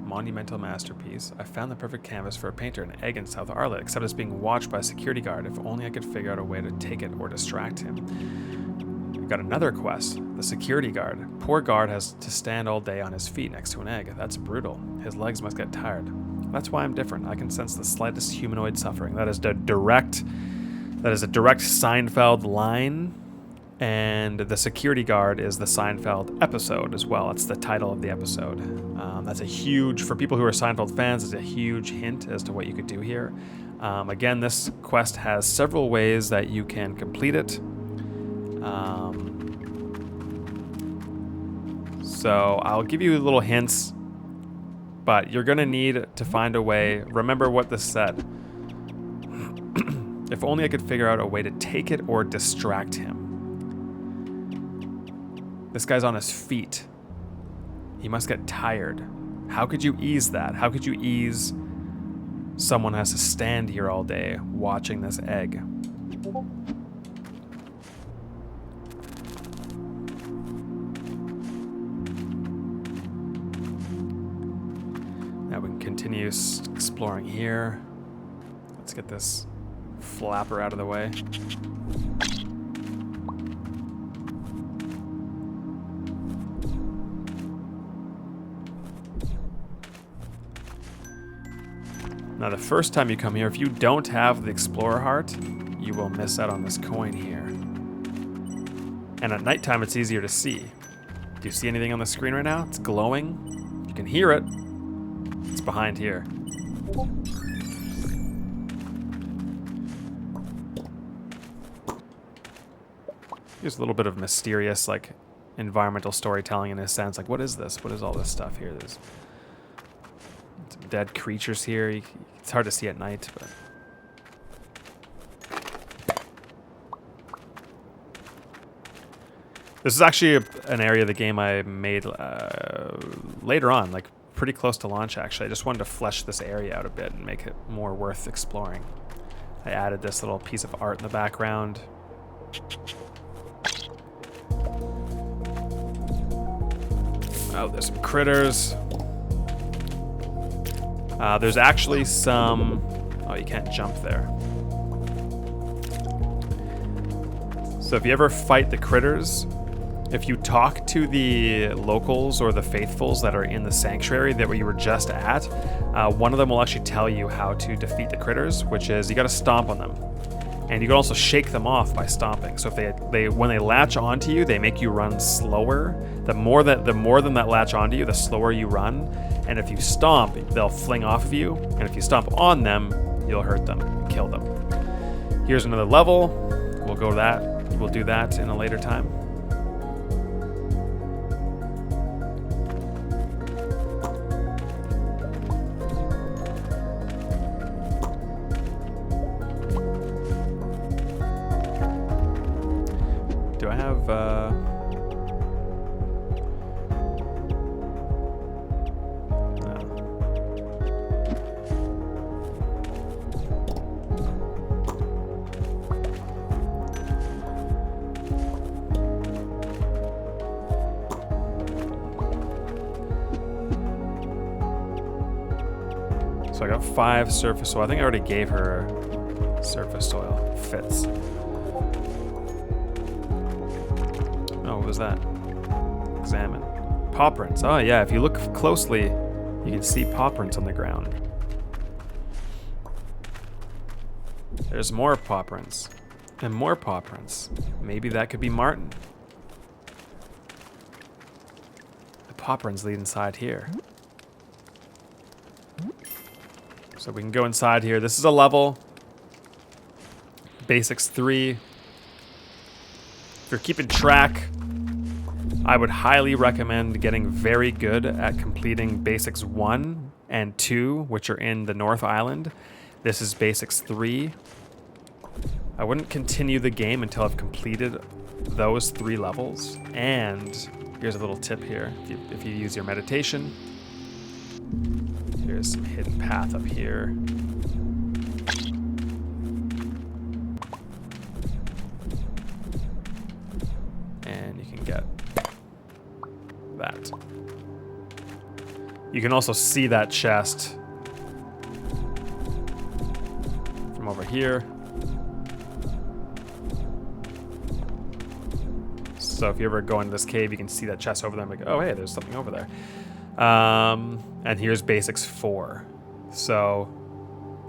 Monumental masterpiece. I found the perfect canvas for a painter, an egg in South Arlet, except it's being watched by a security guard. If only I could figure out a way to take it or distract him. We've got another quest. The security guard. Poor guard has to stand all day on his feet next to an egg. That's brutal. His legs must get tired. That's why I'm different. I can sense the slightest humanoid suffering. That is a direct Seinfeld line. And the security guard is the Seinfeld episode as well. It's the title of the episode. That's a huge, for people who are Seinfeld fans, it's a huge hint as to what you could do here. Again, this quest has several ways that you can complete it. So I'll give you little hints, but you're going to need to find a way. Remember what this said. If only I could figure out a way to take it or distract him. This guy's on his feet. He must get tired. How could you ease that? How could you ease someone who has to stand here all day watching this egg? Now we can continue exploring here. Let's get this flapper out of the way. Now, the first time you come here, if you don't have the Explorer Heart, you will miss out on this coin here. And at nighttime, it's easier to see. Do you see anything on the screen right now? It's glowing. You can hear it. It's behind here. There's a little bit of mysterious, like, environmental storytelling in a sense. Like, what is this? What is all this stuff here? There's some dead creatures here. It's hard to see at night, but... This is actually an area of the game I made later on, like pretty close to launch, actually. I just wanted to flesh this area out a bit and make it more worth exploring. I added this little piece of art in the background. Oh, there's some critters. There's actually some... Oh, you can't jump there. So if you ever fight the critters, if you talk to the locals or the faithfuls that are in the sanctuary that you were just at, one of them will actually tell you how to defeat the critters, which is you got to stomp on them. And you can also shake them off by stomping. So if they when they latch onto you, they make you run slower. The more than that latch onto you, the slower you run. And if you stomp, they'll fling off of you. And if you stomp on them, you'll hurt them and kill them. Here's another level. We'll go that. We'll do that in a later time. Do I have, no. So I got 5 surface soil. I think I already gave her surface soil. Fits. Oh, what was that? Examine. Paw prints. Oh, yeah. If you look closely, you can see paw prints on the ground. There's more paw prints. And more paw prints. Maybe that could be Martin. The paw prints lead inside here. So we can go inside here. This is a level. Basics 3. If you're keeping track, I would highly recommend getting very good at completing Basics 1 and 2, which are in the North Island. This is Basics 3. I wouldn't continue the game until I've completed those 3 levels. And here's a little tip here. If you use your meditation, here's some hidden path up here. And you can get that. You can also see that chest from over here. So if you ever go into this cave, you can see that chest over there. I'm like, oh, hey, there's something over there. And here's Basics 4. So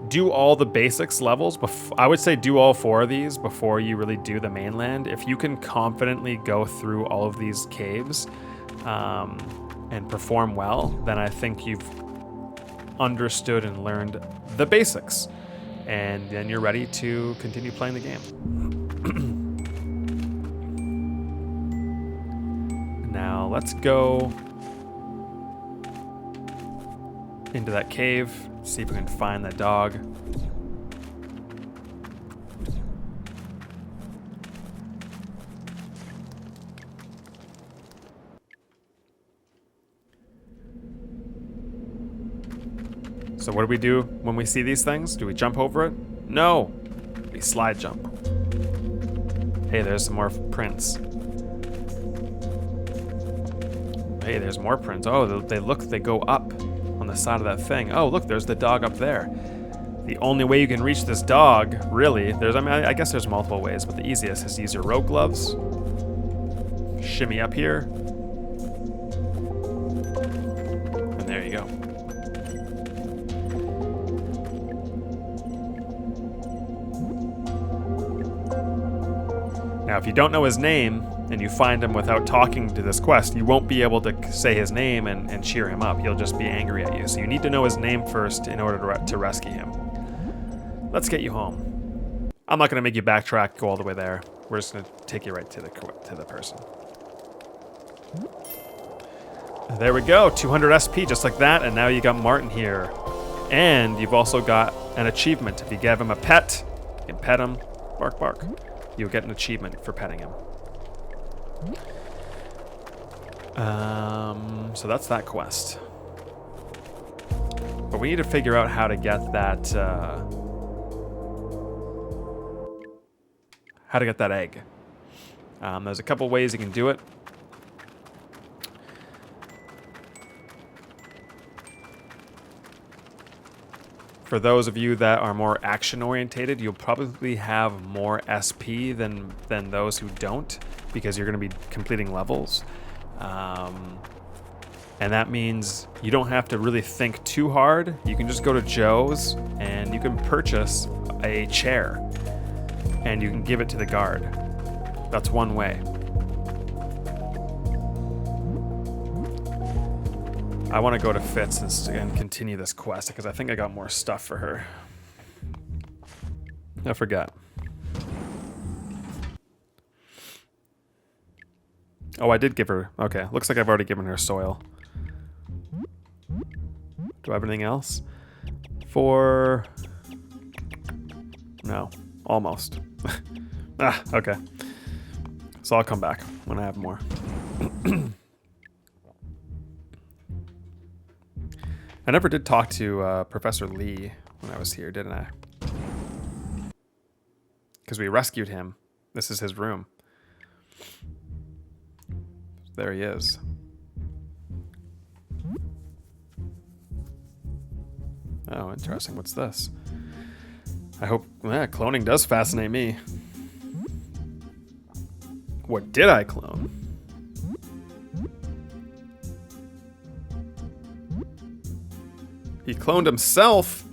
do all the Basics levels. I would say do all 4 of these before you really do the mainland. If you can confidently go through all of these caves and perform well, then I think you've understood and learned the basics. And then you're ready to continue playing the game. Now let's go into that cave, see if we can find that dog. So what do we do when we see these things? Do we jump over it? No! We slide jump. Hey, there's some more prints. Hey, there's more prints. Oh, they go up on the side of that thing. Oh, look, there's the dog up there. The only way you can reach this dog, really, I guess there's multiple ways, but the easiest is to use your rogue gloves. Shimmy up here. And there you go. Now, if you don't know his name, and you find him without talking to this quest, you won't be able to say his name and cheer him up. He'll just be angry at you. So you need to know his name first in order to rescue him. Let's get you home. I'm not going to make you backtrack, go all the way there. We're just going to take you right to the person. There we go, 200 SP, just like that, and now you got Martin here. And you've also got an achievement. If you give him a pet, you can pet him, bark, bark. You'll get an achievement for petting him. So that's that quest. But we need to figure out how to get that egg. There's a couple ways you can do it. for those of you that are more action orientated, you'll probably have more SP than those who don't, because you're going to be completing levels. And that means you don't have to really think too hard. You can just go to Joe's and you can purchase a chair and you can give it to the guard. That's one way. I want to go to Fitz and continue this quest because I think I got more stuff for her. I forgot. Oh, I did give her... Okay, looks like I've already given her soil. Do I have anything else? No, almost. Okay. So I'll come back when I have more. I never did talk to Professor Lee when I was here, didn't I? Because we rescued him. This is his room. There he is. Oh, interesting. What's this? I hope... cloning does fascinate me. What did I clone? He cloned himself?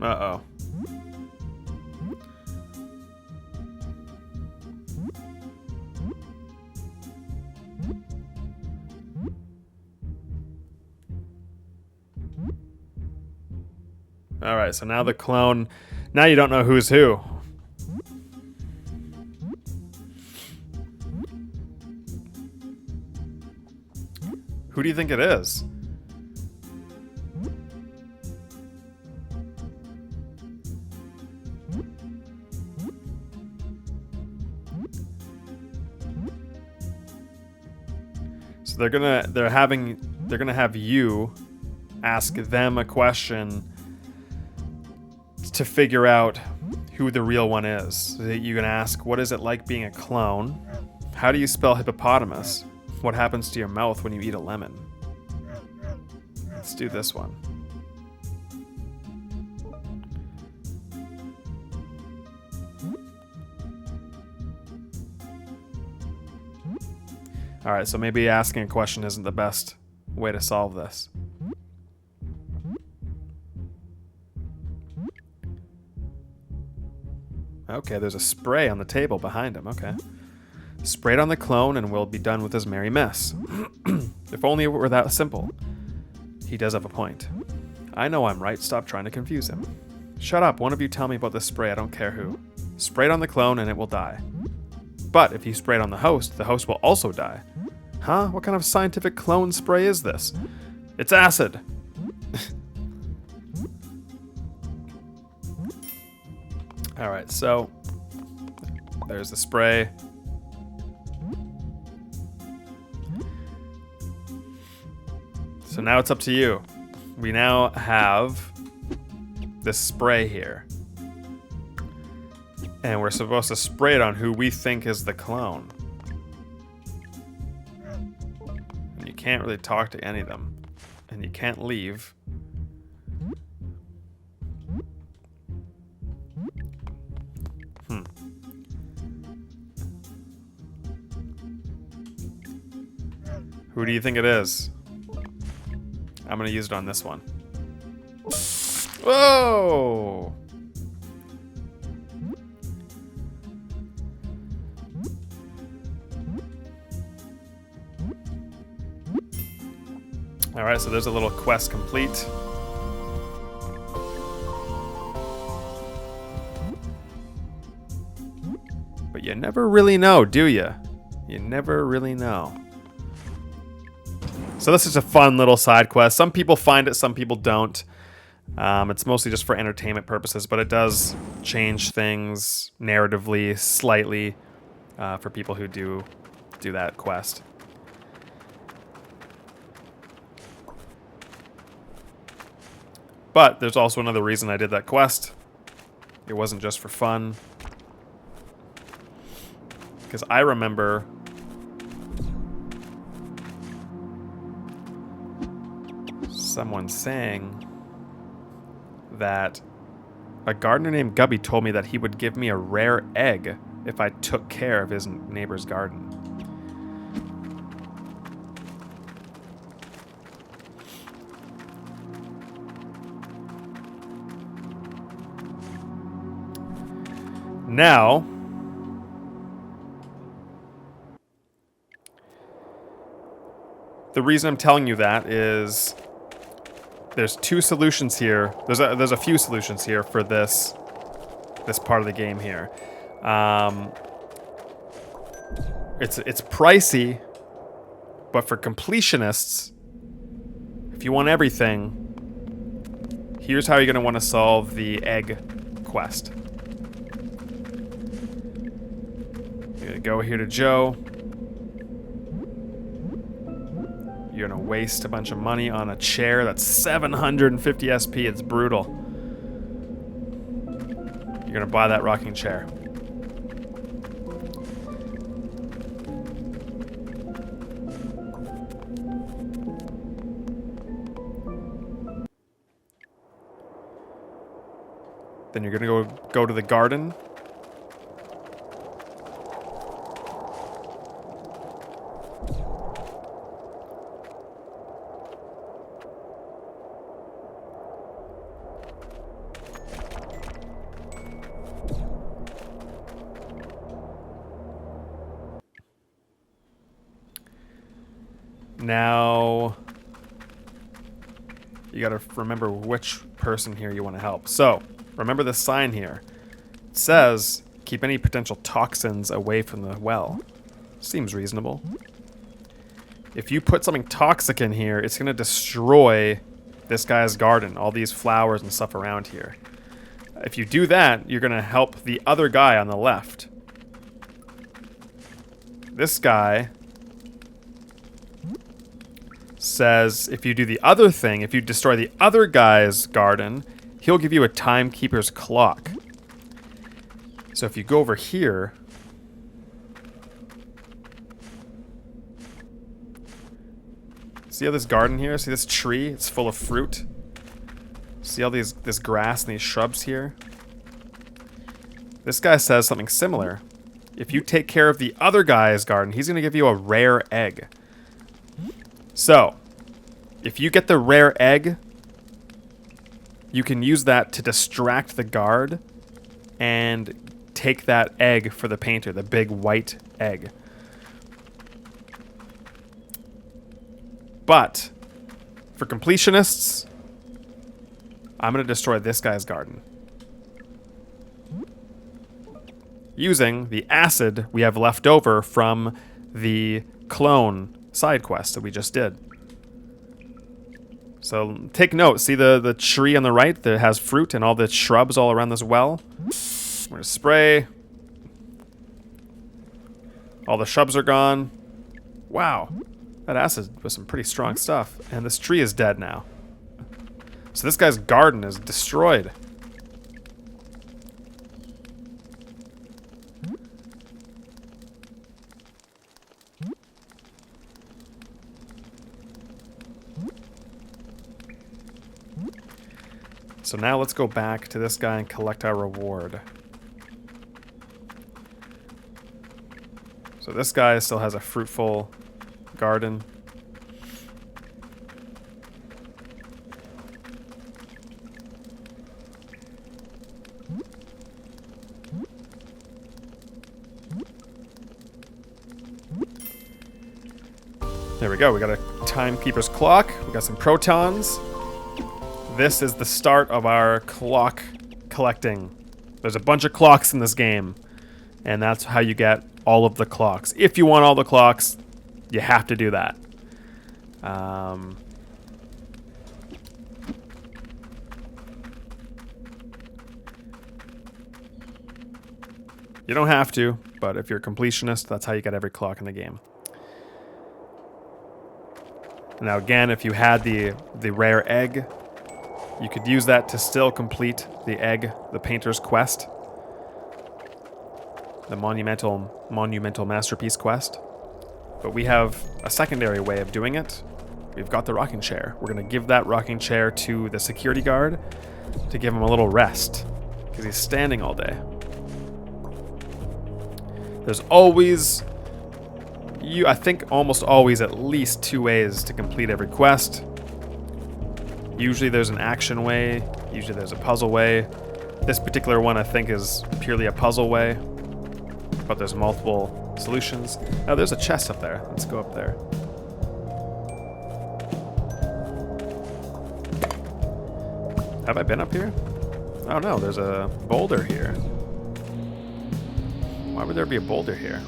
Uh-oh. Alright, so now the clone... Now you don't know who's who. Who do you think it is? So they're gonna have you ask them a question to figure out who the real one is. So you can ask, what is it like being a clone? How do you spell hippopotamus? What happens to your mouth when you eat a lemon? Let's do this one. Alright, so maybe asking a question isn't the best way to solve this. Okay, there's a spray on the table behind him, okay. Spray it on the clone and we'll be done with this merry mess. If only it were that simple. He does have a point. I know I'm right, stop trying to confuse him. Shut up, one of you tell me about this spray, I don't care who. Spray it on the clone and it will die. But if you spray it on the host will also die. Huh? What kind of scientific clone spray is this? It's acid! Alright, so there's the spray. So now it's up to you. We now have this spray here. And we're supposed to spray it on who we think is the clone. And you can't really talk to any of them. And you can't leave. Who do you think it is? I'm gonna use it on this one. Whoa! Alright, so there's a little quest complete. But you never really know, do you? You never really know. So this is a fun little side quest. Some people find it, some people don't. It's mostly just for entertainment purposes, but it does change things narratively slightly for people who do that quest. But there's also another reason I did that quest. It wasn't just for fun. Because I remember someone saying that a gardener named Gubby told me that he would give me a rare egg if I took care of his neighbor's garden. Now, the reason I'm telling you that is there's two solutions here. There's a few solutions here for this part of the game here. It's pricey, but for completionists, if you want everything, here's how you're going to want to solve the egg quest. You're going to go here to Joe. You're going to waste a bunch of money on a chair that's 750 SP. It's brutal. You're going to buy that rocking chair. Then you're going to go to the garden. Now, you gotta remember which person here you want to help. So, remember this sign here. It says, keep any potential toxins away from the well. Seems reasonable. If you put something toxic in here, it's gonna destroy this guy's garden, all these flowers and stuff around here. If you do that, you're gonna help the other guy on the left. This guy says if you do the other thing, if you destroy the other guy's garden, he'll give you a timekeeper's clock. So if you go over here, see how this garden here, see this tree, it's full of fruit. See all this grass and these shrubs here? This guy says something similar. If you take care of the other guy's garden, he's going to give you a rare egg. So, if you get the rare egg, you can use that to distract the guard and take that egg for the painter, the big white egg. But, for completionists, I'm going to destroy this guy's garden. Using the acid we have left over from the clone side quest that we just did. So take note, see the tree on the right that has fruit and all the shrubs all around this well? I'm going to spray. All the shrubs are gone. Wow, that acid was some pretty strong stuff. And this tree is dead now. So this guy's garden is destroyed. So now let's go back to this guy and collect our reward. So this guy still has a fruitful garden. There we go, we got a timekeeper's clock, we got some protons. This is the start of our clock collecting. There's a bunch of clocks in this game, and that's how you get all of the clocks. If you want all the clocks, you have to do that. You don't have to, but if you're a completionist, that's how you get every clock in the game. Now again, if you had the rare egg, you could use that to still complete the egg, the painter's quest. The monumental masterpiece quest. But we have a secondary way of doing it. We've got the rocking chair. We're going to give that rocking chair to the security guard to give him a little rest, because he's standing all day. There's always, I think almost always, at least 2 ways to complete every quest. Usually there's an action way, usually there's a puzzle way. This particular one I think is purely a puzzle way, but there's multiple solutions. Oh, there's a chest up there. Let's go up there. Have I been up here? Oh no, there's a boulder here. Why would there be a boulder here?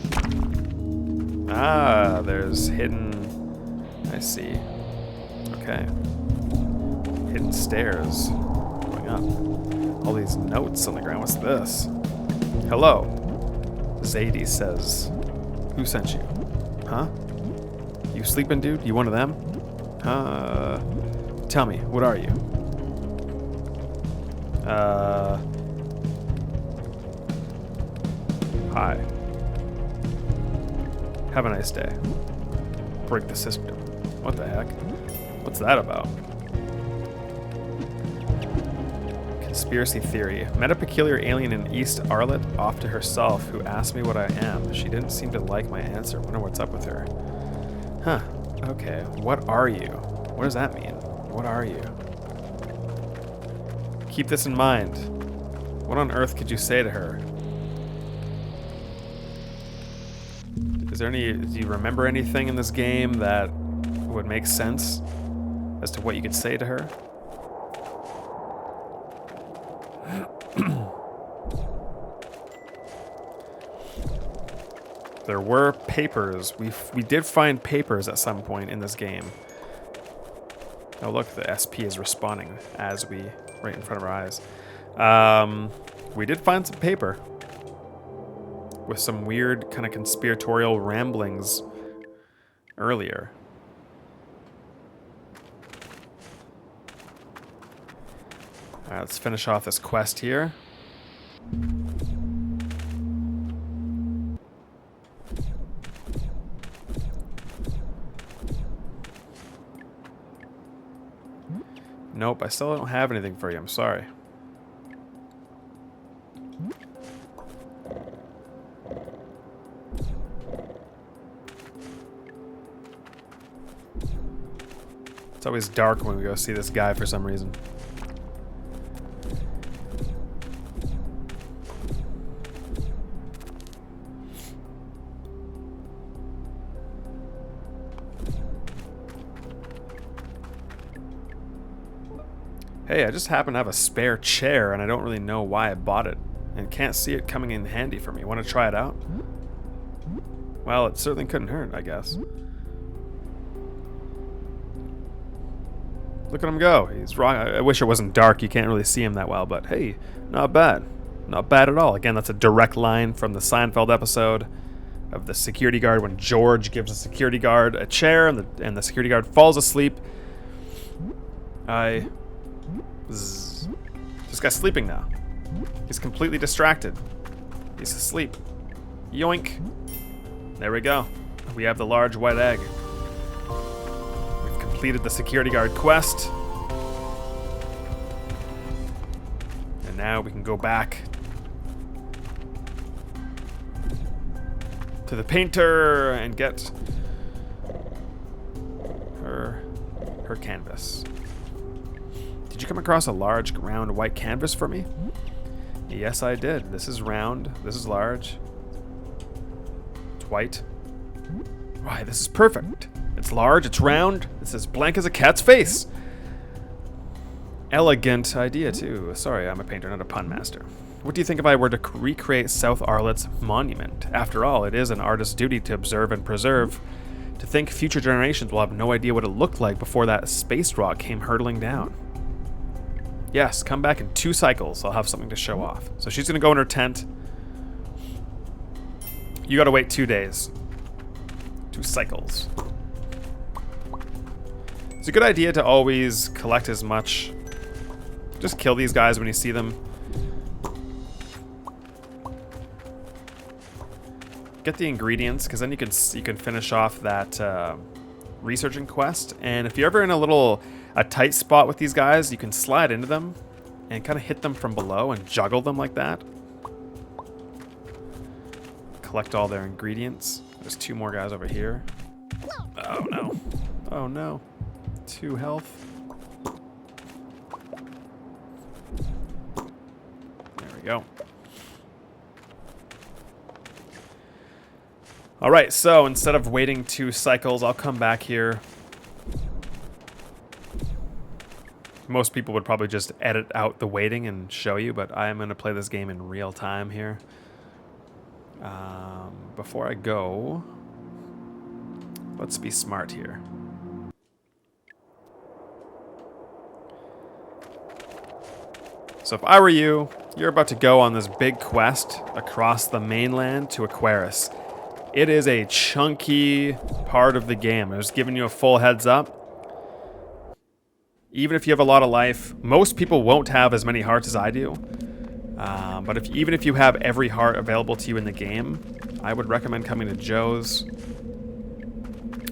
Ah, there's hidden... I see. Okay. Hidden stairs going up. All these notes on the ground. What's this? Hello. Zadie says. Who sent you? Huh? You sleeping, dude? You one of them? Tell me, what are you? Hi. Have a nice day. Break the system. What the heck? What's that about? Conspiracy theory. Met a peculiar alien in East Arlet off to herself who asked me what I am. She didn't seem to like my answer. Wonder what's up with her. Huh. Okay. What are you? What does that mean? What are you? Keep this in mind. What on earth could you say to her? Is there any... Do you remember anything in this game that would make sense as to what you could say to her? There were papers. We did find papers at some point in this game. Oh look, the SP is responding as we... right in front of our eyes. We did find some paper with some weird kind of conspiratorial ramblings earlier. Alright, let's finish off this quest here. Nope, I still don't have anything for you. I'm sorry. It's always dark when we go see this guy for some reason. Hey, I just happen to have a spare chair and I don't really know why I bought it and can't see it coming in handy for me. Want to try it out? Well, it certainly couldn't hurt, I guess. Look at him go. He's wrong. I wish it wasn't dark. You can't really see him that well, but hey, not bad. Not bad at all. Again, that's a direct line from the Seinfeld episode of the security guard when George gives the security guard a chair and the security guard falls asleep. This guy's sleeping now. He's completely distracted. He's asleep. Yoink. There we go. We have the large white egg. We've completed the security guard quest. And now we can go back to the painter and get her canvas. Did you come across a large, round, white canvas for me? Yes, I did. This is round. This is large. It's white. Right, this is perfect. It's large, it's round, it's as blank as a cat's face. Elegant idea, too. Sorry, I'm a painter, not a pun master. What do you think if I were to recreate South Arlet's monument? After all, it is an artist's duty to observe and preserve. To think future generations will have no idea what it looked like before that space rock came hurtling down. Yes, come back in 2 cycles. I'll have something to show off. So she's going to go in her tent. You gotta wait 2 days. 2 cycles. It's a good idea to always collect as much. Just kill these guys when you see them. Get the ingredients, because then you can finish off that researching quest. And if you're ever in a tight spot with these guys, you can slide into them and kind of hit them from below and juggle them like that. Collect all their ingredients. There's 2 more guys over here. Oh no. Oh no. 2 health. There we go. Alright, so instead of waiting 2 cycles, I'll come back here. Most people would probably just edit out the waiting and show you, but I am going to play this game in real time here. Before I go, let's be smart here. So if I were you, you're about to go on this big quest across the mainland to Aquarius. It is a chunky part of the game. I'm just giving you a full heads up. Even if you have a lot of life, most people won't have as many hearts as I do. But even if you have every heart available to you in the game, I would recommend coming to Joe's,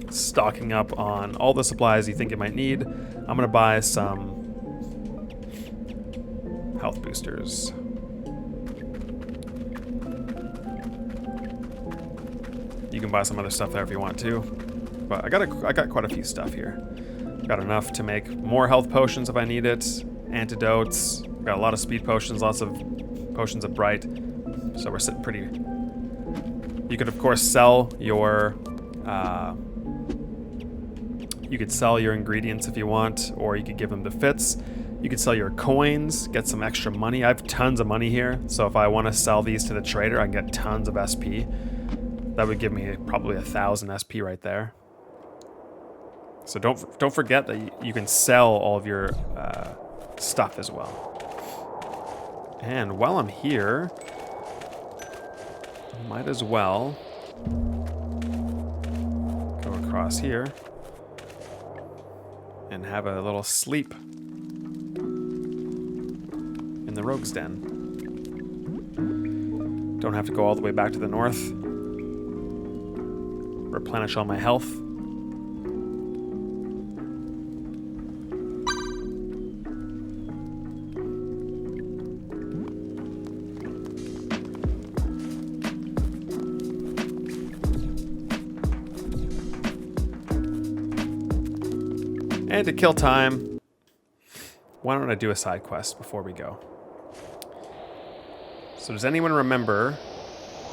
stocking up on all the supplies you think you might need. I'm going to buy some health boosters. You can buy some other stuff there if you want to. But I got quite a few stuff here. Got enough to make more health potions if I need it. Antidotes. Got a lot of speed potions, lots of potions of bright. So we're sitting pretty. You could of course sell your you could sell your ingredients if you want, or you could give them to Fitz. You could sell your coins, get some extra money. I have tons of money here, so if I want to sell these to the trader, I can get tons of SP. That would give me probably 1,000 SP right there. So don't forget that you can sell all of your stuff as well. And while I'm here, I might as well go across here and have a little sleep in the Rogue's Den. Don't have to go all the way back to the north. Replenish all my health. And to kill time, why don't I do a side quest before we go? So does anyone remember?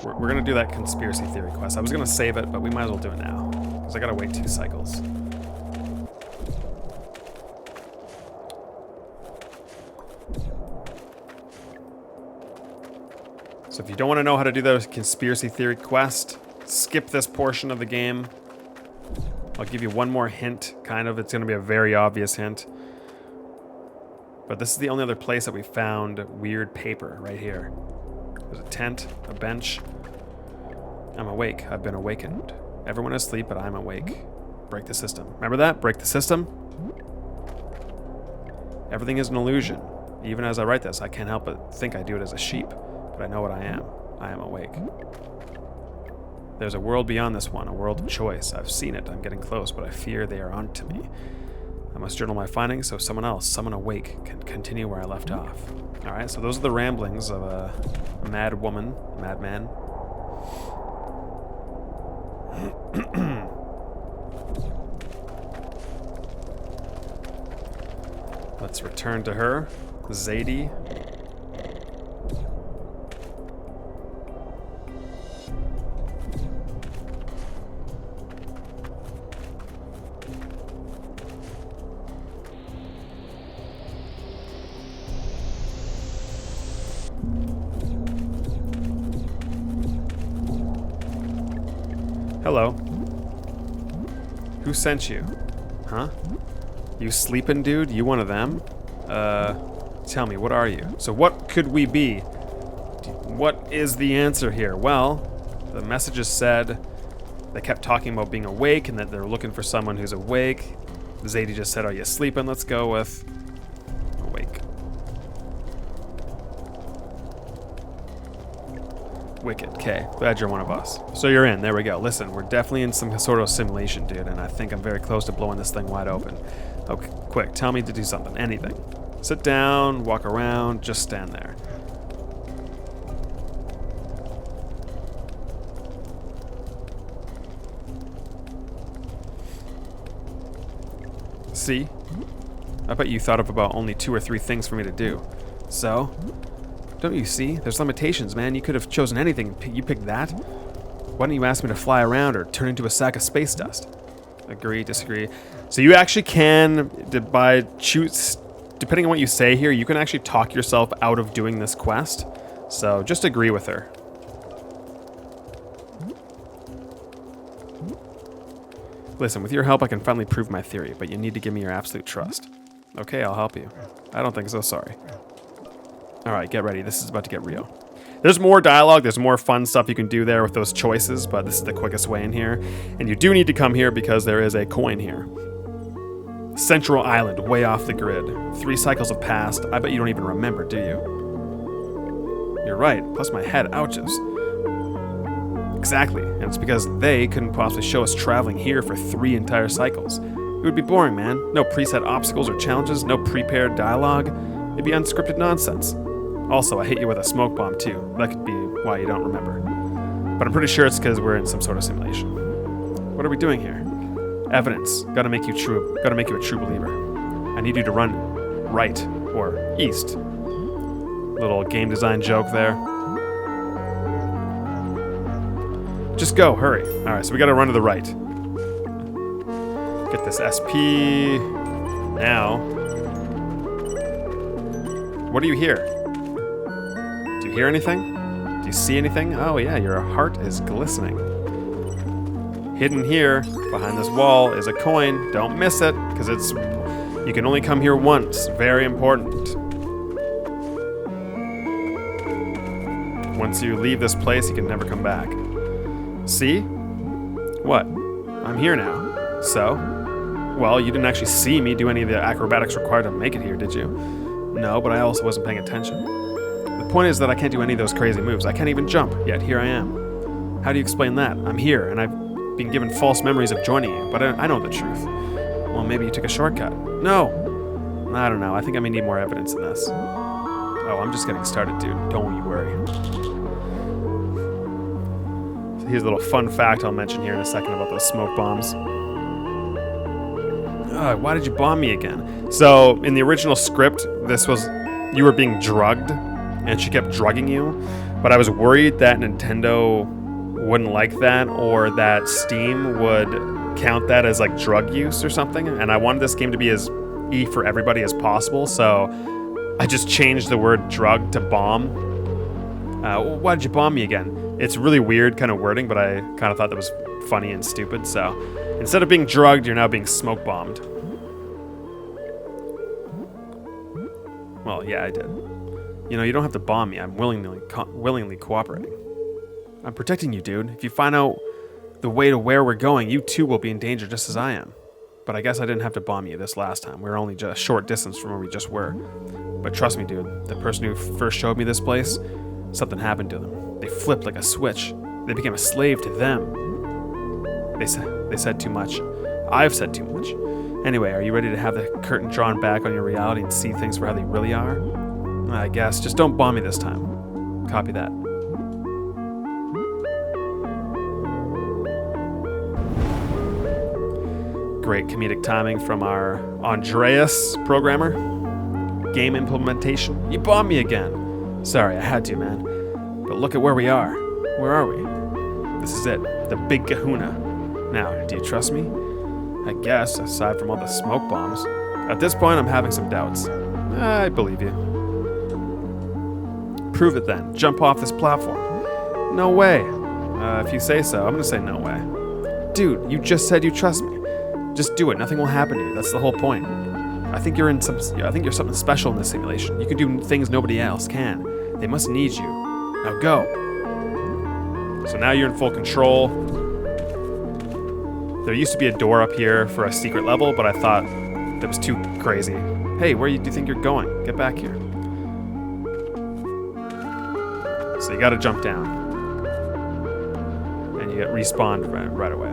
We're going to do that conspiracy theory quest. I was going to save it, but we might as well do it now, because I got to wait 2 cycles. So if you don't want to know how to do the conspiracy theory quest, skip this portion of the game. I'll give you one more hint, kind of. It's going to be a very obvious hint. But this is the only other place that we found weird paper, right here. There's a tent, a bench. I'm awake. I've been awakened. Everyone is asleep, but I'm awake. Break the system. Remember that? Break the system? Everything is an illusion. Even as I write this, I can't help but think I do it as a sheep. But I know what I am. I am awake. There's a world beyond this one, a world of choice. I've seen it. I'm getting close, but I fear they are onto me. I must journal my findings so someone else, someone awake, can continue where I left off. Alright, so those are the ramblings of a mad woman, a madman. Let's return to her, Zadie. Hello. Who sent you? Huh? You sleeping, dude? You one of them? Tell me, what are you? So what could we be? What is the answer here? Well, The messages said they kept talking about being awake and that they're looking for someone who's awake. Zadie just said, are you sleeping? Let's go with awake. Wicked. Okay, glad you're one of us. So you're in. There we go. Listen, we're definitely in some sort of simulation, dude, and I think I'm very close to blowing this thing wide open. Okay, quick, tell me to do something. Anything. Sit down, walk around, just stand there. See? I bet you thought of about only 2 or 3 things for me to do. So? Don't you see? There's limitations, man. You could have chosen anything. You picked that? Why didn't you ask me to fly around or turn into a sack of space dust? Agree, disagree. So you actually can, depending on what you say here, you can actually talk yourself out of doing this quest. So just agree with her. Listen, with your help, I can finally prove my theory, but you need to give me your absolute trust. Okay, I'll help you. I don't think so, sorry. Alright, get ready. This is about to get real. There's more dialogue, there's more fun stuff you can do there with those choices, but this is the quickest way in here. And you do need to come here because there is a coin here. Central Island, way off the grid. 3 cycles have passed. I bet you don't even remember, do you? You're right, plus my head ouches. Exactly, and it's because they couldn't possibly show us traveling here for 3 entire cycles. It would be boring, man. No preset obstacles or challenges, no prepared dialogue. It'd be unscripted nonsense. Also, I hit you with a smoke bomb too. That could be why you don't remember. But I'm pretty sure it's because we're in some sort of simulation. What are we doing here? Evidence. Gotta make you a true believer. I need you to run right or east. Little game design joke there. Just go, hurry. Alright, so we gotta run to the right. Get this SP. Now. What do you hear? Do you hear anything? Do you see anything? Oh yeah, your heart is glistening. Hidden here, behind this wall, is a coin. Don't miss it, because you can only come here once. Very important. Once you leave this place, you can never come back. See? What? I'm here now. So? Well, you didn't actually see me do any of the acrobatics required to make it here, did you? No, but I also wasn't paying attention. The point is that I can't do any of those crazy moves. I can't even jump, yet here I am. How do you explain that? I'm here, and I've been given false memories of joining you, but I know the truth. Well, maybe you took a shortcut. No! I don't know. I think I may need more evidence in this. Oh, I'm just getting started, dude. Don't you worry. Here's a little fun fact I'll mention here in a second about those smoke bombs. Why did you bomb me again? So, in the original script, you were being drugged, and she kept drugging you, but I was worried that Nintendo wouldn't like that, or that Steam would count that as like drug use or something, and I wanted this game to be as E for everybody as possible, so I just changed the word drug to bomb. Why did you bomb me again? It's really weird kind of wording, but I kind of thought that was funny and stupid, so instead of being drugged, you're now being smoke bombed. Well, yeah, I did. You know, you don't have to bomb me. I'm willingly cooperating. I'm protecting you, dude. If you find out the way to where we're going, you too will be in danger just as I am. But I guess I didn't have to bomb you this last time. We were only just a short distance from where we just were. But trust me, dude, the person who first showed me this place, something happened to them. They flipped like a switch. They became a slave to them. They said too much. I've said too much. Anyway, are you ready to have the curtain drawn back on your reality and see things for how they really are? I guess. Just don't bomb me this time. Copy that. Great comedic timing from our Andreas programmer. Game implementation. You bombed me again. Sorry, I had to, man. But look at where we are. Where are we? This is it. The Big Kahuna. Now, do you trust me? I guess, aside from all the smoke bombs. At this point, I'm having some doubts. I believe you. Prove it then. Jump off this platform. No way. If you say so, I'm gonna say no way. Dude, you just said you trust me. Just do it. Nothing will happen to you. That's the whole point. I think you're something special in this simulation. You can do things nobody else can. They must need you. Now go. So now you're in full control. There used to be a door up here for a secret level, but I thought that was too crazy. Hey, where do you think you're going? Get back here. So you gotta jump down. And you get respawned right away.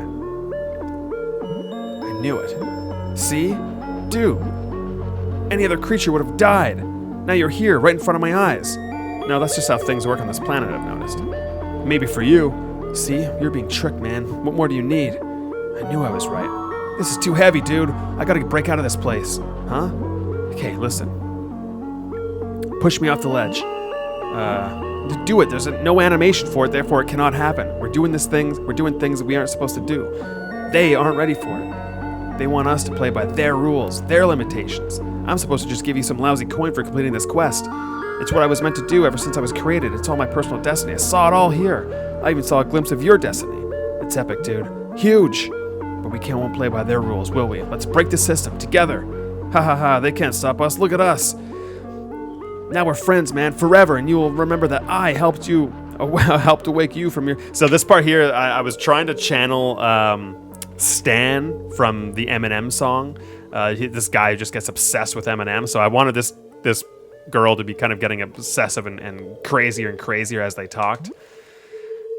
I knew it. See? Dude. Any other creature would have died. Now you're here, right in front of my eyes. No, that's just how things work on this planet, I've noticed. Maybe for you. See? You're being tricked, man. What more do you need? I knew I was right. This is too heavy, dude. I gotta break out of this place. Huh? Okay, listen. Push me off the ledge. Do it. There's no animation for it, therefore it cannot happen. We're doing things that we aren't supposed to do. They aren't ready for it. They want us to play by their rules, their limitations. I'm supposed to just give you some lousy coin for completing this quest. It's what I was meant to do ever since I was created. It's all my personal destiny. I saw it all here. I even saw a glimpse of your destiny. It's epic, dude. Huge. But we won't play by their rules, will we? Let's break the system together. Ha ha ha, they can't stop us. Look at us. Now we're friends, man, forever, and you will remember that I helped you, helped wake you from your... So this part here, I was trying to channel Stan from the Eminem song. This guy just gets obsessed with Eminem, so I wanted this girl to be kind of getting obsessive and crazier as they talked.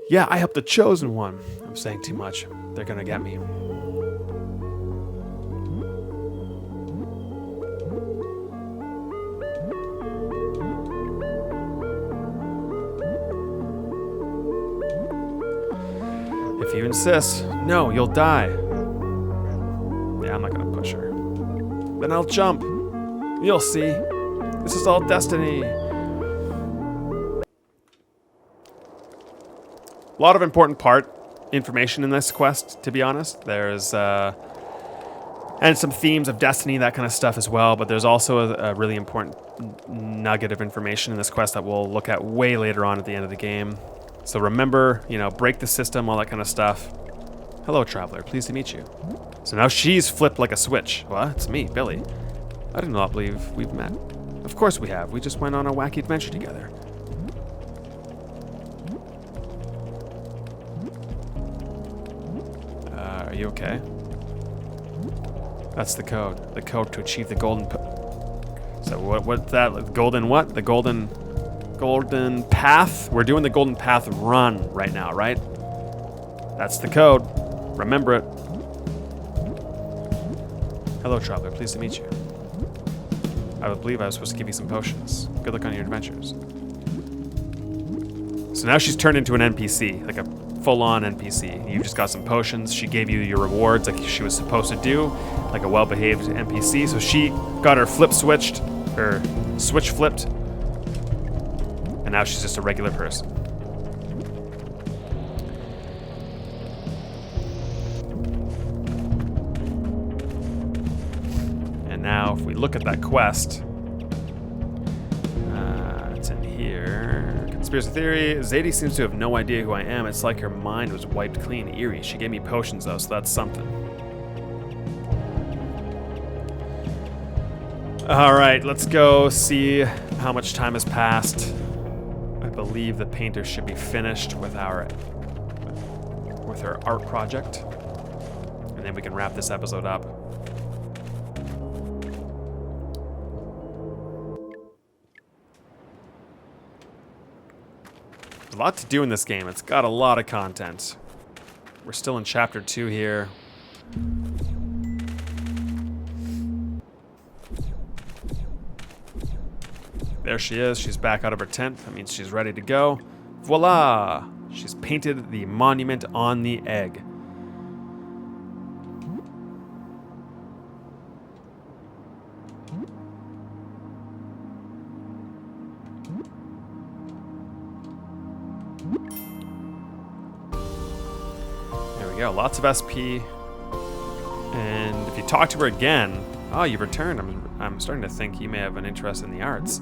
Yeah, I helped the chosen one. I'm saying too much. They're gonna get me. If you insist, no, you'll die. Yeah, I'm not gonna push her. Then I'll jump. You'll see. This is all destiny. A lot of important information in this quest, to be honest. There's, and some themes of destiny, that kind of stuff as well, but there's also a really important nugget of information in this quest that we'll look at way later on at the end of the game. So remember, break the system, all that kind of stuff. Hello, traveler. Pleased to meet you. So now she's flipped like a switch. What? It's me, Billy. I do not believe we've met. Of course we have. We just went on a wacky adventure together. Are you okay? That's the code. The code to achieve the golden... So what's that? Golden what? The golden path? We're doing the golden path run right now, right? That's the code. Remember it. Hello, traveler. Pleased to meet you. I believe I was supposed to give you some potions. Good luck on your adventures. So now she's turned into an NPC, like a full-on NPC. You just got some potions. She gave you your rewards like she was supposed to do, like a well-behaved NPC. So she got her switch flipped, and now she's just a regular person. And now if we look at that quest, it's in here. Conspiracy theory, Zadie seems to have no idea who I am. It's like her mind was wiped clean. Eerie. She gave me potions though, so that's something. Alright, let's go see how much time has passed. I believe the painter should be finished with her art project. And then we can wrap this episode up. There's a lot to do in this game. It's got a lot of content. We're still in chapter 2 here. There she is. She's back out of her tent. That means she's ready to go. Voila! She's painted the monument on the egg. There we go. Lots of SP. And if you talk to her again... Oh, you've returned. I'm starting to think you may have an interest in the arts.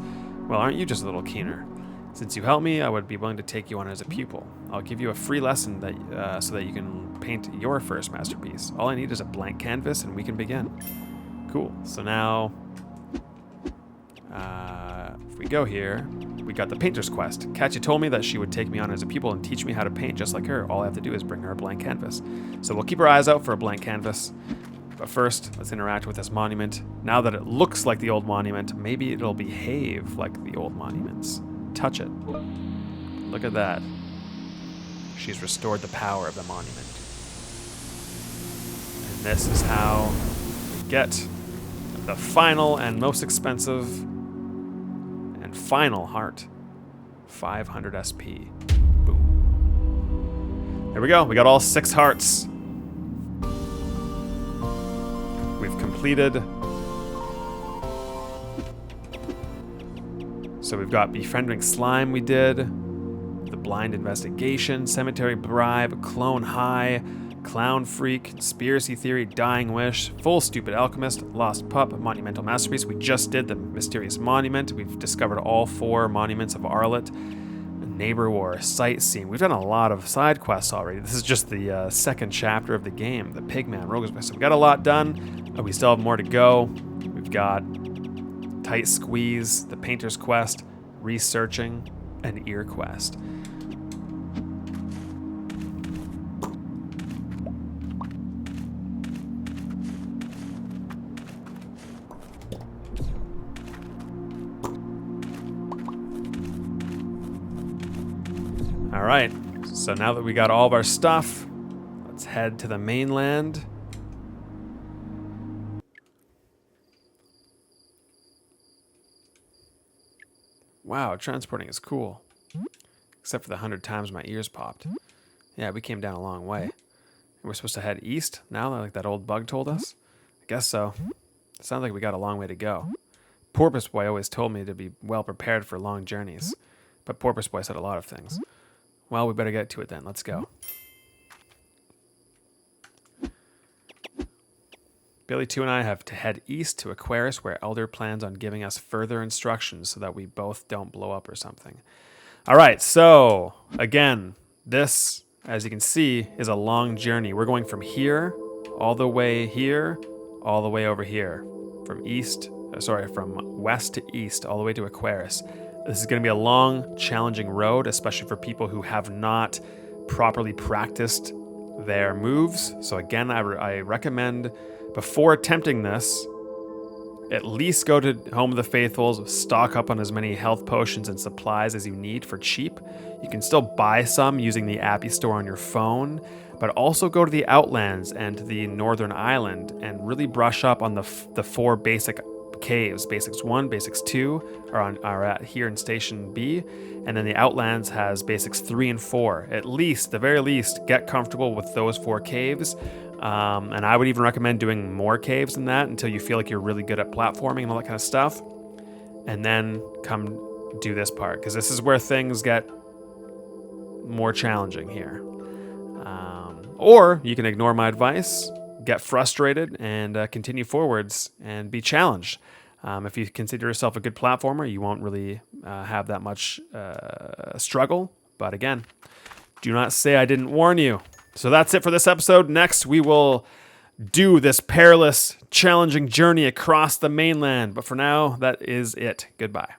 Well, aren't you just a little keener? Since you helped me, I would be willing to take you on as a pupil. I'll give you a free lesson so that you can paint your first masterpiece. All I need is a blank canvas and we can begin. Cool. So now, if we go here, we we got the painter's quest. Katya told me that she would take me on as a pupil and teach me how to paint just like her. All I have to do is bring her a blank canvas. So we'll keep our eyes out for a blank canvas. But first, let's interact with this monument. Now that it looks like the old monument, maybe it'll behave like the old monuments. Touch it. Look at that. She's restored the power of the monument. And this is how we get the final and most expensive and final heart. 500 SP. Boom. There we go. We got all 6 hearts. We've completed. So we've got Befriending Slime we did, the Blind Investigation, Cemetery Bribe, Clone High, Clown Freak, Conspiracy Theory, Dying Wish, Full Stupid Alchemist, Lost Pup, Monumental Masterpiece. We just did the Mysterious Monument. We've discovered all 4 monuments of Arlet. Neighbor War, Sightseeing. We've done a lot of side quests already. This is just the second chapter of the game, the Pigman Rogue's Quest. So we got a lot done. We still have more to go. We've got Tight Squeeze, the Painter's Quest, Researching, and Ear Quest. All right, so now that we got all of our stuff, let's head to the mainland. Wow, transporting is cool. Except for the 100 times my ears popped. Yeah, we came down a long way. And we're supposed to head east now, like that old bug told us? I guess so. It sounds like we got a long way to go. Porpoise Boy always told me to be well prepared for long journeys. But Porpoise Boy said a lot of things. Well, we better get to it then. Let's go. Billy 2 and I have to head east to Aquarius, where Elder plans on giving us further instructions so that we both don't blow up or something. All right, so again, this, as you can see, is a long journey. We're going from here, all the way here, all the way over here. From west to east, all the way to Aquarius. This is going to be a long, challenging road, especially for people who have not properly practiced their moves. So again, I recommend, before attempting this, at least go to Home of the Faithfuls, stock up on as many health potions and supplies as you need for cheap. You can still buy some using the Appy Store on your phone, but also go to the Outlands and to the Northern Island and really brush up on the 4 basic caves. Basics 1, Basics 2 are at here in Station B, and then the Outlands has Basics 3 and 4. At least, the very least, get comfortable with those 4 caves, and I would even recommend doing more caves than that until you feel like you're really good at platforming and all that kind of stuff, and then come do this part, because this is where things get more challenging here. Or you can ignore my advice, get frustrated, and continue forwards and be challenged. If you consider yourself a good platformer, you won't really have that much struggle. But again, do not say I didn't warn you. So that's it for this episode. Next, we will do this perilous, challenging journey across the mainland. But for now, that is it. Goodbye.